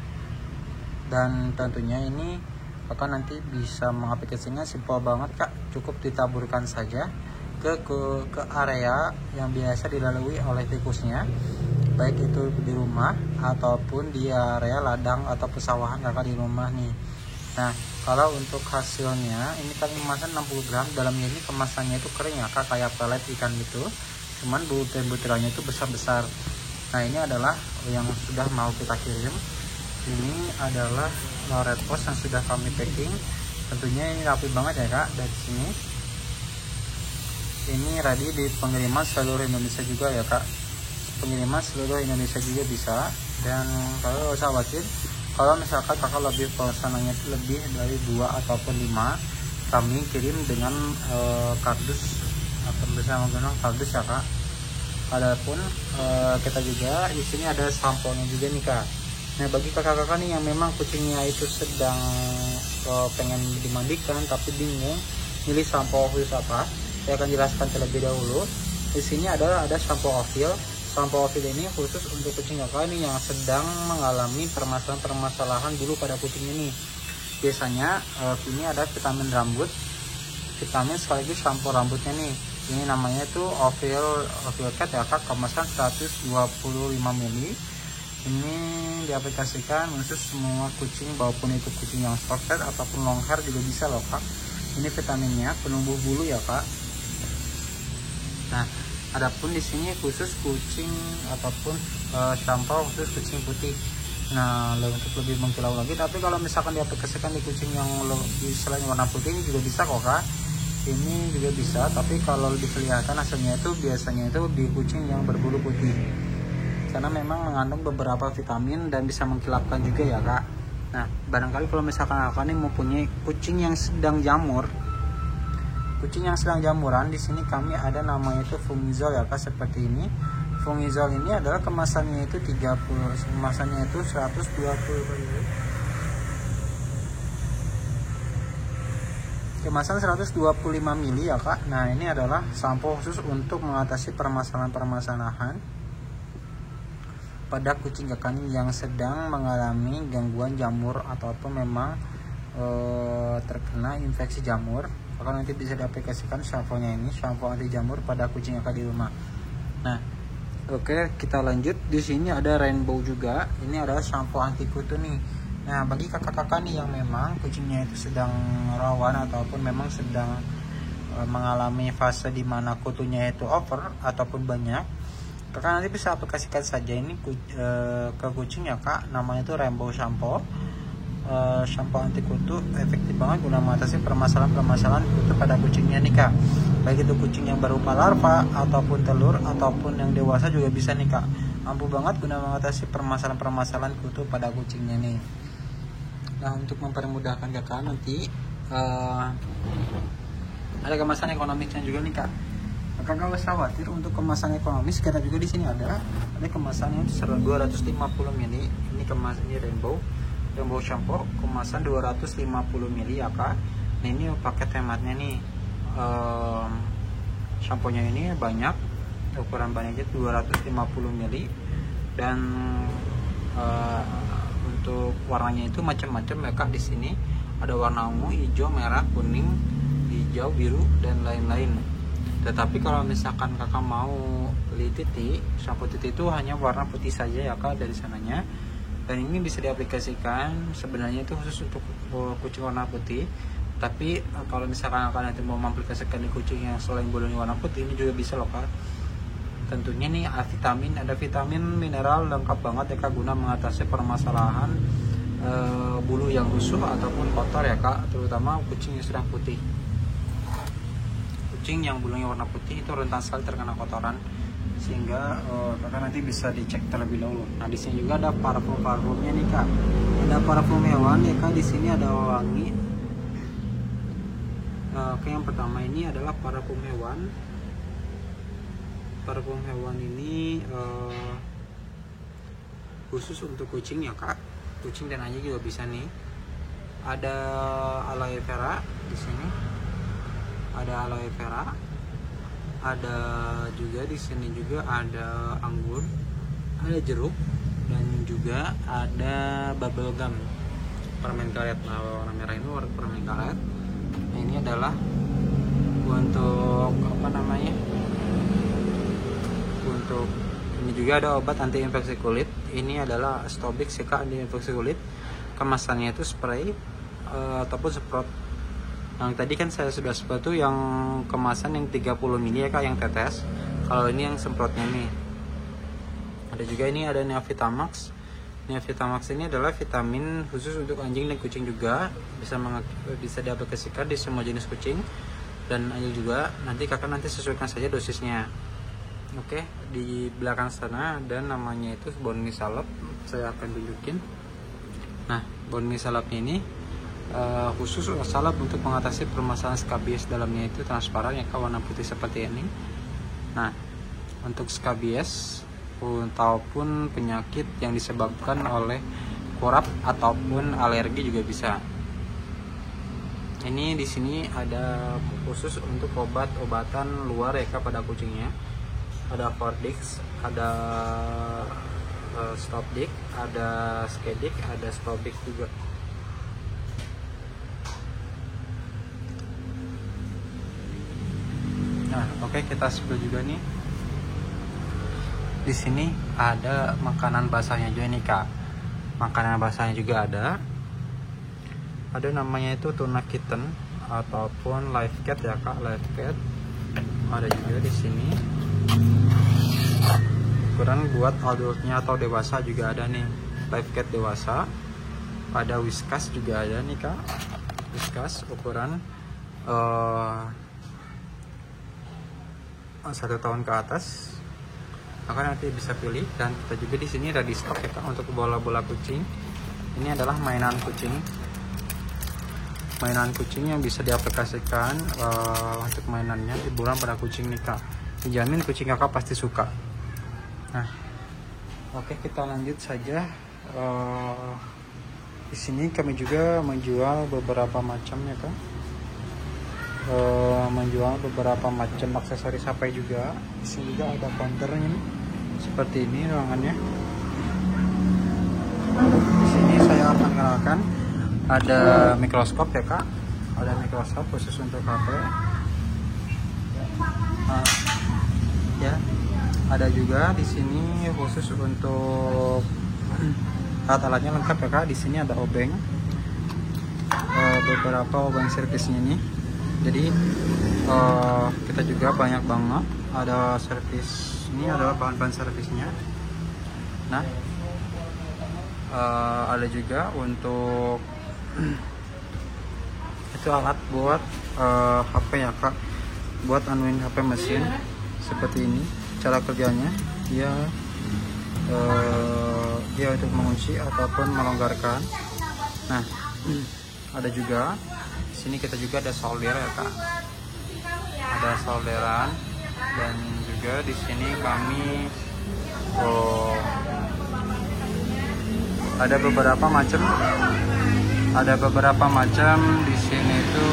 dan tentunya ini kakak nanti bisa mengaplikasinya simpel banget kak, cukup ditaburkan saja ke area yang biasa dilalui oleh tikusnya, baik itu di rumah ataupun di area ladang atau pesawahan kakak di rumah nih. Nah, kalau untuk hasilnya ini kami kemasan 60 gram, dalamnya ini kemasannya itu kering ya kak, kayak pelet ikan gitu, cuman butirannya itu besar-besar. Nah, ini adalah yang sudah mau kita kirim. Ini adalah red post yang sudah kami packing. Tentunya ini rapi banget ya kak. Dari sini ini ready di pengiriman seluruh Indonesia juga ya kak, pengiriman seluruh Indonesia juga bisa. Dan kalau usah khawatir, kalau misalkan kakak lebih pesanannya itu lebih dari 2 ataupun 5, kami kirim dengan kardus atau bersama menggunakan kardus ya kak. Adapun kita juga di sini ada samponya juga nih kak. Nah, bagi kakak-kakak nih yang memang kucingnya itu sedang pengen dimandikan tapi bingung milih sampo khusus apa, saya akan jelaskan terlebih dahulu. Di sini ada sampo Ovil. Sampo Ovil ini khusus untuk kucing kakak ini yang sedang mengalami permasalahan bulu pada kucing ini. Biasanya ini ada vitamin rambut, vitamin sekaligus sampo rambutnya nih. Ini namanya itu Ovil Cat ya kak, kemasan 125 ml. Ini diaplikasikan khusus semua kucing, maupun itu kucing yang short hair ataupun long hair juga bisa loh kak. Ini vitaminnya penumbuh bulu ya kak. Nah, adapun di sini khusus kucing ataupun shampoo khusus kucing putih. Nah, untuk lebih mengkilau lagi, tapi kalau misalkan diaplikasikan di kucing yang selain warna putih ini juga bisa kok kak. Ini juga bisa, tapi kalau lebih kelihatan hasilnya itu biasanya itu di kucing yang berbulu putih, karena memang mengandung beberapa vitamin dan bisa mengkilapkan juga ya kak. Nah, barangkali kalau misalkan kakak ini mempunyai kucing yang sedang jamur, kucing yang sedang jamuran, di sini kami ada namanya itu Fungizol ya kak, seperti ini. Fungizol ini adalah kemasannya itu 30, kemasannya itu 120, kemasan 125 ml ya kak. Nah, ini adalah sampo khusus untuk mengatasi permasalahan-permasalahan pada kucing kakak yang sedang mengalami gangguan jamur ataupun memang terkena infeksi jamur. Maka nanti bisa diaplikasikan samponya ini, sampo anti jamur pada kucing kakak di rumah. Nah, oke, kita lanjut. Di sini ada Rainbow juga. Ini adalah sampo anti kutu nih. Nah, bagi kakak-kakak nih yang memang kucingnya itu sedang rawan ataupun memang sedang mengalami fase di mana kutunya itu over ataupun banyak, kakak nanti bisa aplikasikan saja ini ke kucing ya kak. Namanya itu Rainbow Shampoo. Shampoo anti kutu efektif banget guna mengatasi permasalahan kutu pada kucingnya nih kak. Baik itu kucing yang berupa larva ataupun telur ataupun yang dewasa juga bisa nih kak. Ampuh banget guna mengatasi permasalahan kutu pada kucingnya nih. Nah, untuk mempermudahkan kakak nanti ada kemasan ekonomisnya juga nih kak. Kakak gak usah khawatir untuk kemasan ekonomis, kita juga di sini ada kemasannya 250 ml. Ini kemasannya Rainbow Shampoo, kemasan 250 ml ya kak. Nah, ini paket hematnya nih. Shampoo-nya ini banyak, ukuran banyaknya 250 ml, dan untuk warnanya itu macam-macam ya kak. Di sini ada warna ungu, hijau, merah, kuning, hijau, biru, dan lain-lain. Tetapi kalau misalkan kakak mau beli titi, shampoo titi itu hanya warna putih saja ya kak dari sananya. Dan ini bisa diaplikasikan, sebenarnya itu khusus untuk kucing warna putih. Tapi kalau misalkan kakak nanti mau mengaplikasikan di kucing yang selain bulunya warna putih, ini juga bisa loh kak. Tentunya nih ada vitamin mineral lengkap banget ya kak, guna mengatasi permasalahan bulu yang lusuh ataupun kotor ya kak, terutama kucing yang sedang putih. Kucing yang bulunya warna putih itu rentan sekali terkena kotoran. sehingga kakak nanti bisa dicek terlebih dahulu. Nah di sini juga ada parfumnya nih kak, ada parfum hewan ya kak. Di sini ada wangi. Oke, yang pertama ini adalah parfum hewan. Parfum hewan ini khusus untuk kucing ya kak, kucing dan anjing juga bisa nih. Ada aloe vera di sini, ada aloe vera, ada juga di sini juga ada anggur, ada jeruk, dan juga ada bubble gum, permen karet. Nah warna merah ini warna permen karet. Nah, ini adalah untuk apa namanya, untuk ini juga ada obat anti infeksi kulit. Ini adalah Stobix ya kak, anti infeksi kulit. Kemasannya itu spray ataupun semprot. Yang tadi kan saya sudah sebut tuh yang kemasan yang 30 ml ya kak, yang tetes. Kalau ini yang semprotnya nih. Ada juga ini ada Neovitamax. Neovitamax ini adalah vitamin khusus untuk anjing dan kucing juga, bisa diaplikasikan di semua jenis kucing dan anjing juga. Nanti kakak nanti sesuaikan saja dosisnya. Oke, di belakang sana ada namanya itu Boni Salep. Saya akan tunjukin. Nah, Boni Salepnya ini khusus salep untuk mengatasi permasalahan skabies. Dalamnya itu transparan ya kak, warna putih seperti ini. Nah, untuk skabies ataupun penyakit yang disebabkan oleh kurap ataupun alergi juga bisa. Ini di sini ada khusus untuk obat-obatan luar ya kak pada kucingnya. Ada Fordix, ada Stopdik, ada Skedik, ada Stobix juga. Nah, oke, kita spill juga nih. Di sini ada makanan basahnya juga nih kak. Makanan basahnya juga ada. Ada namanya itu tuna kitten ataupun live cat ya kak, live cat. Ada juga di sini. Ukuran buat adultnya atau dewasa juga ada nih, live cat dewasa. Ada Whiskas juga ada nih kak, Whiskas ukuran 1 tahun ke atas. Maka nanti bisa pilih. Dan kita juga di sini ready stock ya kak untuk bola-bola kucing. Ini adalah mainan kucing. Mainan kucing yang bisa diaplikasikan untuk mainannya hiburan pada kucing nih kak. Dijamin kucing kakak pasti suka. Nah, oke, kita lanjut saja. Di sini kami juga menjual beberapa macam ya kak. Menjual beberapa macam aksesoris HP juga. Di sini juga ada counternya nih, seperti ini ruangannya. Di sini saya akan kenalkan ada mikroskop ya kak, ada mikroskop khusus untuk HP. Ya, ada juga di sini khusus untuk alat-alatnya lengkap ya kak. Di sini ada obeng, beberapa obeng servisnya nih. Jadi kita juga banyak banget ada servis. Ini adalah bahan-bahan servisnya. Nah, ada juga untuk itu alat buat HP ya kak, buat anuin HP mesin seperti ini. Cara kerjanya dia untuk mengunci ataupun melonggarkan. Nah, ada juga di sini kita juga ada solder ya kak, ada solderan. Dan juga di sini kami ada beberapa macam di sini itu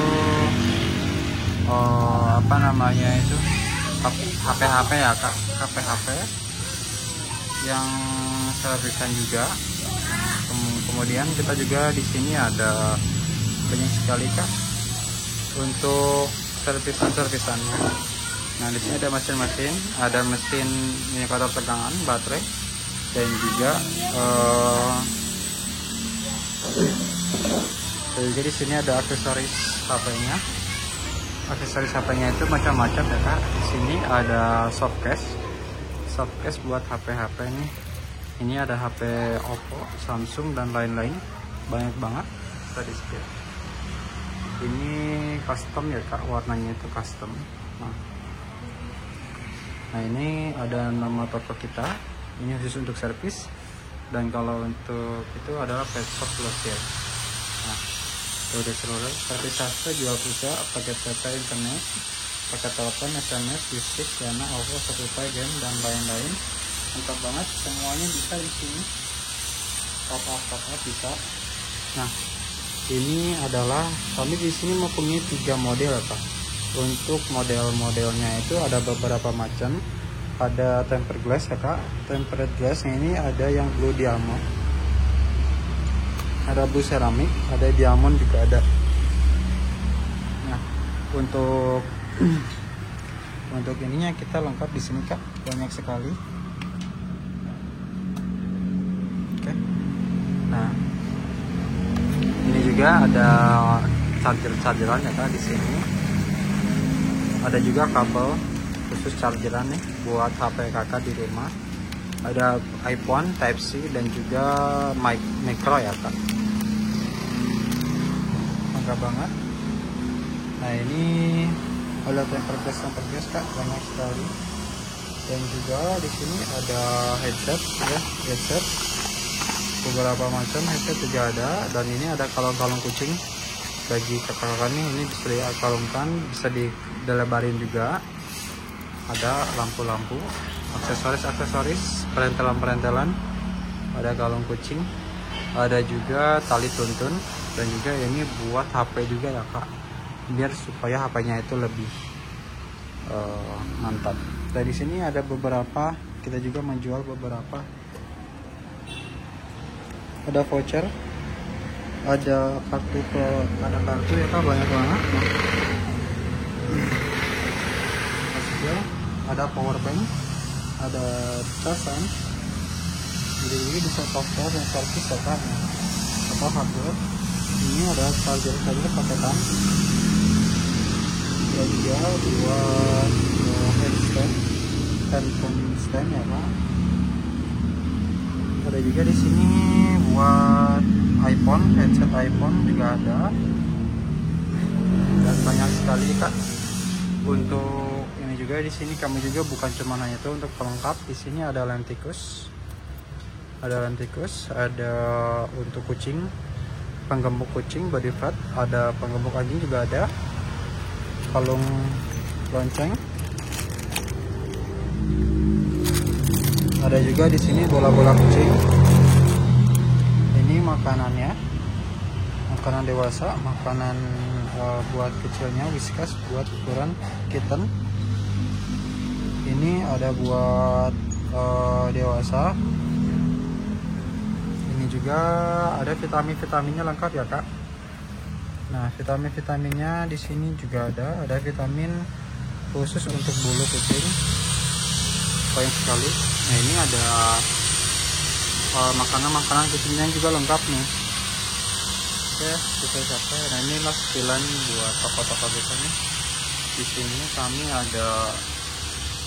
apa namanya itu HP ya kak, HP yang servisan juga. Kemudian kita juga di sini ada banyak sekali kak untuk servisannya. Nah, di sini ada mesin-mesin, ada mesin indikator tegangan baterai, dan juga jadi di sini ada aksesoris HP-nya. Aksesoris HP-nya itu macam-macam ya kak. Di sini ada soft case buat HP nih. Ini ada HP Oppo, Samsung, dan lain-lain, banyak banget tadi display. Ini custom ya kak, warnanya itu custom. Nah ini ada nama toko kita, ini khusus untuk servis. Dan kalau untuk itu adalah pet shop Glosier. Nah itu udah seluruh servis sastra, jual pulsa, paket data internet, paket telepon, SMS, listrik, dana, OVO, Shopify, game, dan lain-lain. Lengkap banget, semuanya bisa di sini. Top up bisa. Nah ini adalah kami di sini mempunyai 3 model ya Pak. Untuk model-modelnya itu ada beberapa macam. Ada tempered glass ya Kak. Tempered glassnya ini ada yang blue diamond, ada blue ceramic, ada diamond juga ada. Nah untuk untuk ininya kita lengkap di sini Kak, banyak sekali. Oke. Nah ini juga ada chargeran ya Kak di sini. Ada juga kabel khusus chargeran nih buat HP kakak di rumah. Ada iPhone Type C dan juga mic micro ya Kak. Lengkap banget. Nah ini ada tempered glass Kak, banyak sekali. Dan juga di sini ada headset ya, headset. Beberapa macam headset juga ada. Dan ini ada kalung-kalung kucing bagi kakak-kakak nih, ini bisa dikalungkan, bisa dilebarin juga. Ada lampu-lampu, aksesoris, perentelan, ada kalung kucing, ada juga tali tuntun, dan juga ini buat HP juga ya Kak, biar supaya HP-nya itu lebih mantap. Dari sini ada beberapa, kita juga menjual beberapa. Ada voucher, ada kartu ya Kak, banyak banget. Ada power bank, ada casan, jadi ini bisa software dan servis ya Kak, atau hardware. Ini ada charger paketan, dan juga buat handphone stand ya Kak. Ada juga di sini buat iPhone, headset iPhone juga ada, dan banyak sekali Kak. Untuk ini juga di sini kami juga bukan cuma hanya itu untuk pelengkap. Di sini ada lem tikus, ada untuk kucing, penggembok kucing, body fat, ada penggembok anjing juga ada, kalung lonceng, ada juga di sini bola-bola kucing. Ini makanannya, makanan dewasa, makanan buat kecilnya, Whiskas buat ukuran kitten. Ini ada buat dewasa. Ini juga ada vitaminnya lengkap ya Kak. Nah vitaminnya di sini juga ada vitamin khusus untuk bulu kucing, banyak sekali. Nah ini ada makanan kucingnya juga lengkap nih. Oke, kita capai. Nah inilah sekilan buat toko-toko kita nih. Di sini kami ada,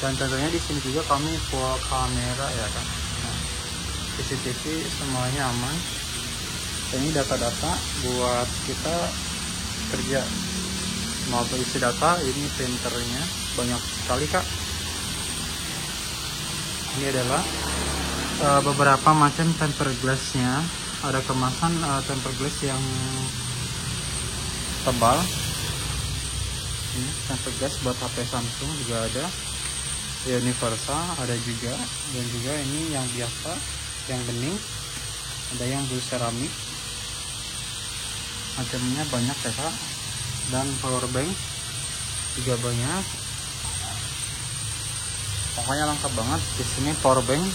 dan tentunya di sini juga kami full kamera ya Kak. Nah, CCTV semuanya aman. Ini data-data buat kita kerja, mau berisi data. Ini printernya banyak sekali Kak. Ini adalah beberapa macam tempered glassnya. Ada kemasan tempered glass yang tebal. Ini tempered glass buat HP Samsung juga ada, universal ada juga, dan juga ini yang biasa, yang bening, ada yang blue ceramic. Macamnya banyak ya Kak. Dan power bank juga banyak, pokoknya lengkap banget. Di sini power bank,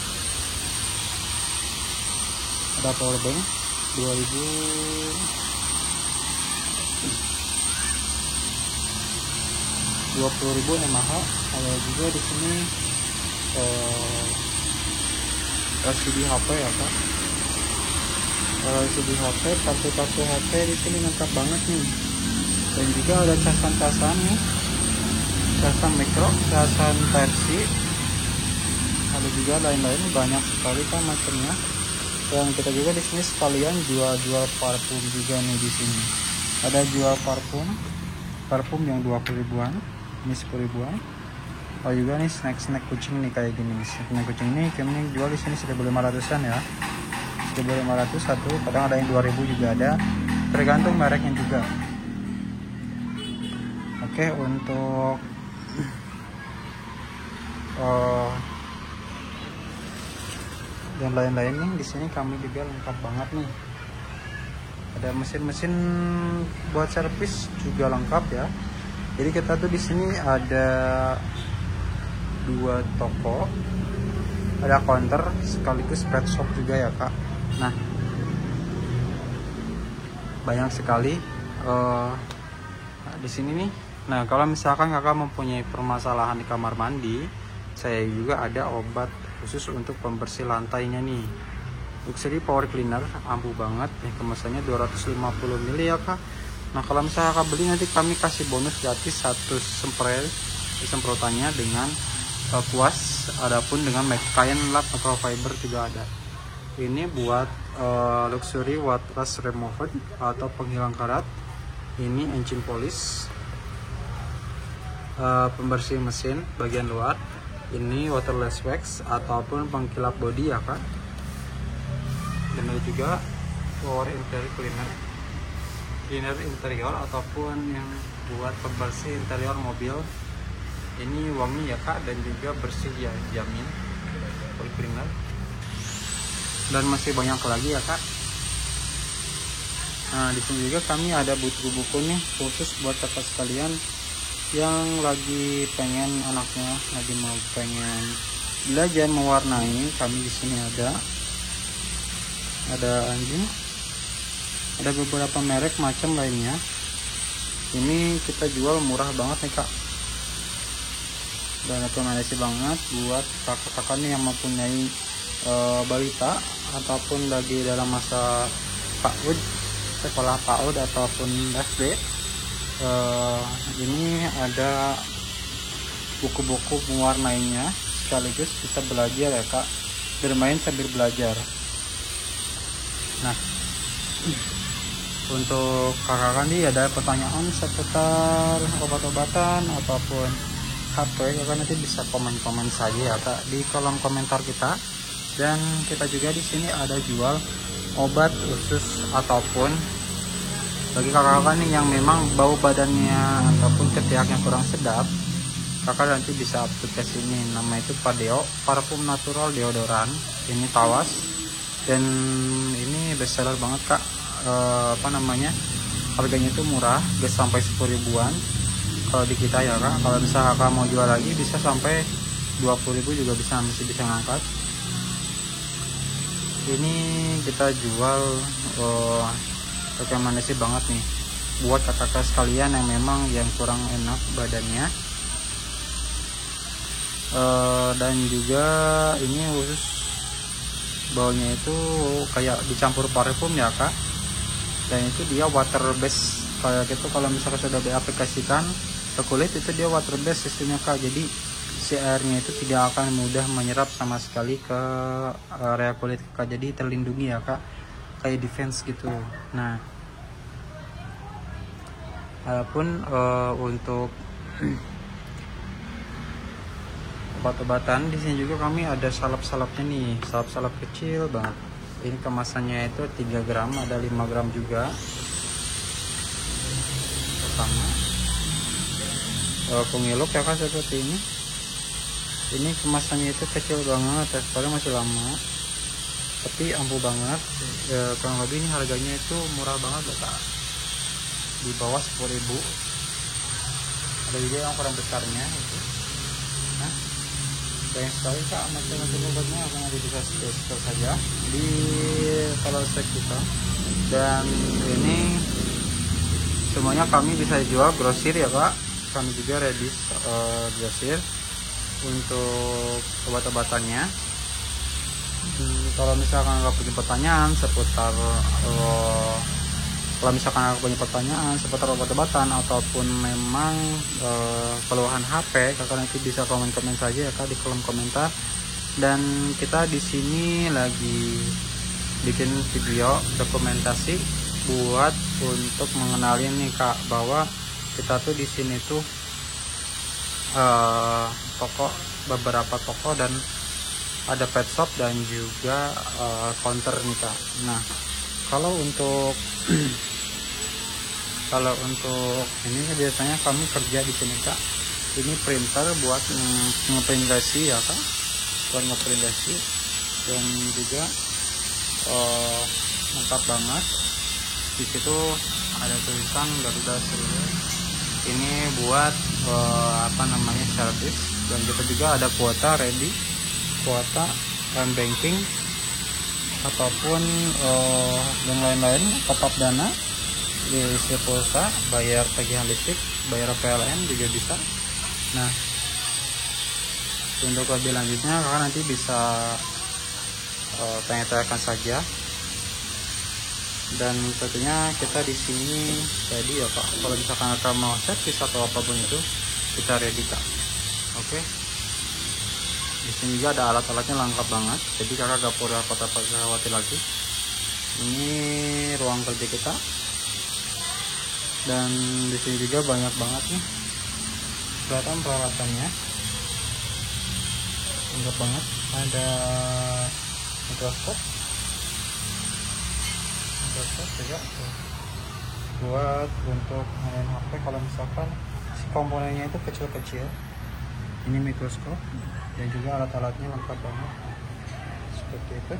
ada power bank 20.000 mAh. Ada juga di sini LCD HP ya Kak. LCD HP, kartu HP di sini lengkap banget nih. Dan juga ada casan nih, casan mikro, casan Type C, ada juga lain-lain, banyak sekali kan macamnya. Dan kita juga di sini sekalian jual parfum juga nih di sini. Ada jual parfum yang 20 ribuan, ini 10 ribuan. Oh juga nih snack kucing nih kayak gini. Snack kucing ini kami jual di sini 1.500-an ya. 1.500 satu, kadang ada yang 2.000 juga ada, tergantung mereknya juga. Oke, untuk dan lain-lain nih di sini kami juga lengkap banget nih. Ada mesin-mesin buat servis juga lengkap ya. Jadi kita tuh di sini ada 2 toko, ada counter sekaligus pet shop juga ya kak. Nah banyak sekali di sini nih. Nah kalau misalkan kakak mempunyai permasalahan di kamar mandi, saya juga ada obat khusus untuk pembersih lantainya nih. Luxury Power Cleaner, ampuh banget nih, kemasannya 250 ml ya kak. Nah kalau misalnya kakak beli, nanti kami kasih bonus gratis 1 semprotannya dengan kuas, adapun dengan kain lap microfiber juga ada. Ini buat Luxury Water Rust Remover atau penghilang karat. Ini engine polish, pembersih mesin bagian luar. Ini waterless wax ataupun pengkilap bodi ya kak. Dan ada juga Power Interior Cleaner interior ataupun yang buat pembersih interior mobil. Ini wangi ya kak, dan juga bersih ya, jamin. Power Cleaner. Dan masih banyak lagi ya kak. Nah di sini juga kami ada buku-buku nih khusus buat kakak sekalian yang lagi pengen, anaknya lagi mau pengen belajar mewarnai. Kami di sini ada anjing, ada beberapa merek macam lainnya. Ini kita jual murah banget nih kak, dan rekomendasi banget buat kakak-kakak nih yang mempunyai balita ataupun lagi dalam masa PAUD, sekolah PAUD ataupun SD. Ini ada buku-buku mewarnainya, sekaligus bisa belajar ya kak, bermain sambil belajar. Nah untuk kakak nih ada pertanyaan seputar obat-obatan ataupun HP, kakak nanti bisa komen-komen saja ya kak di kolom komentar kita. Dan kita juga di sini ada jual obat khusus ataupun bagi kakak-kakak nih yang memang bau badannya ataupun ketiaknya kurang sedap, kakak nanti bisa aplikasi ini. Nama itu Padeo, parfum natural deodoran. Ini tawas dan ini best seller banget kak. Harganya itu murah, gak sampai 10 ribuan kalau di kita ya kak. Kalau misalnya kakak mau jual lagi bisa sampai 20.000 juga masih bisa ngangkat. Ini kita jual rekomendasi banget nih buat kakak-kakak sekalian yang memang yang kurang enak badannya. Dan juga ini khusus baunya itu kayak dicampur parfum ya kak, dan itu dia water base kayak gitu. Kalau misalkan sudah diaplikasikan ke kulit itu dia water base sistemnya kak, jadi si airnya itu tidak akan mudah menyerap sama sekali ke area kulit kak, jadi terlindungi ya kak, kayak defense gitu. Nah adapun untuk obat-obatan di sini juga kami ada salep-salepnya nih, salep-salep kecil banget. Ini kemasannya itu 3 gram, ada 5 gram juga. Pertama pengiluk ya kak, seperti ini. Ini kemasannya itu kecil banget, padahal masih lama, tapi ampuh banget. Kurang lebih ini harganya itu murah banget ya kak, di bawah 10.000. Ada juga yang ukuran besarnya itu. Nah banyak sekali kak macam-macam obatnya, aku nanti bisa spesial saja di website kita. Dan ini semuanya kami bisa jual grosir ya kak, kami juga ready grosir untuk obat-obatannya. Kalau misalkan nggak punya pertanyaan seputar seputar obat-obatan ataupun memang keluhan HP, kakak nanti bisa komen-komen saja ya kak di kolom komentar. Dan kita di sini lagi bikin video dokumentasi buat untuk mengenalin nih kak, bahwa kita tuh di sini tuh toko, beberapa toko, dan ada pet shop dan juga counter nih Kak. Nah, kalau untuk kalau untuk ini biasanya kami kerja di sini Kak. Ini printer buat ngeprint resi ya Kak, buat ngeprint resi, dan juga lengkap banget. Di situ ada tulisan Garuda Seluler. Ini buat service, dan kita juga ada kuota ready, kuota banking ataupun dan lain-lain, top up dana, diisi pulsa, bayar tagihan listrik, bayar PLN juga bisa. Nah, untuk lebih lanjutnya kakak nanti bisa tanya-tanyakan saja. Dan tentunya kita di sini ready ya Pak. Kalau misalkan kakak mau servis atau apapun itu, kita ready Kak. Oke. Di sini juga ada alat-alatnya lengkap banget, jadi kakak gak perlu khawatir lagi. Ini ruang kerja kita, dan di sini juga banyak banget nih peralatannya, lengkap banget. Ada mikroskop juga tuh, buat untuk main HP kalau misalkan si komponennya itu kecil-kecil. Ini mikroskop dan juga alat-alatnya lengkap banget seperti itu.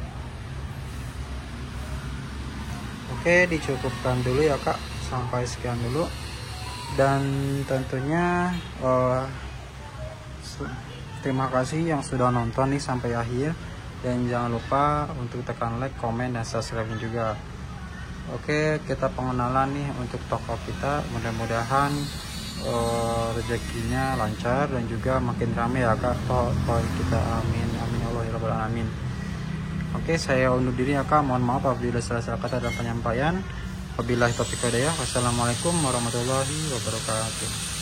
Oke, dicukupkan dulu ya Kak, sampai sekian dulu. Dan tentunya terima kasih yang sudah nonton nih sampai akhir, dan jangan lupa untuk tekan like, komen, dan subscribe juga. Oke, kita pengenalan nih untuk toko kita. Mudah-mudahan rezekinya lancar dan juga makin ramai ya Kak toko kita. Amin amin ya Allah ya rabbal alamin. Oke, saya undur diri ya Kak. Mohon maaf apabila salah kata dan penyampaian. Wabillahi taufiq wal hidayah. Wassalamualaikum warahmatullahi wabarakatuh.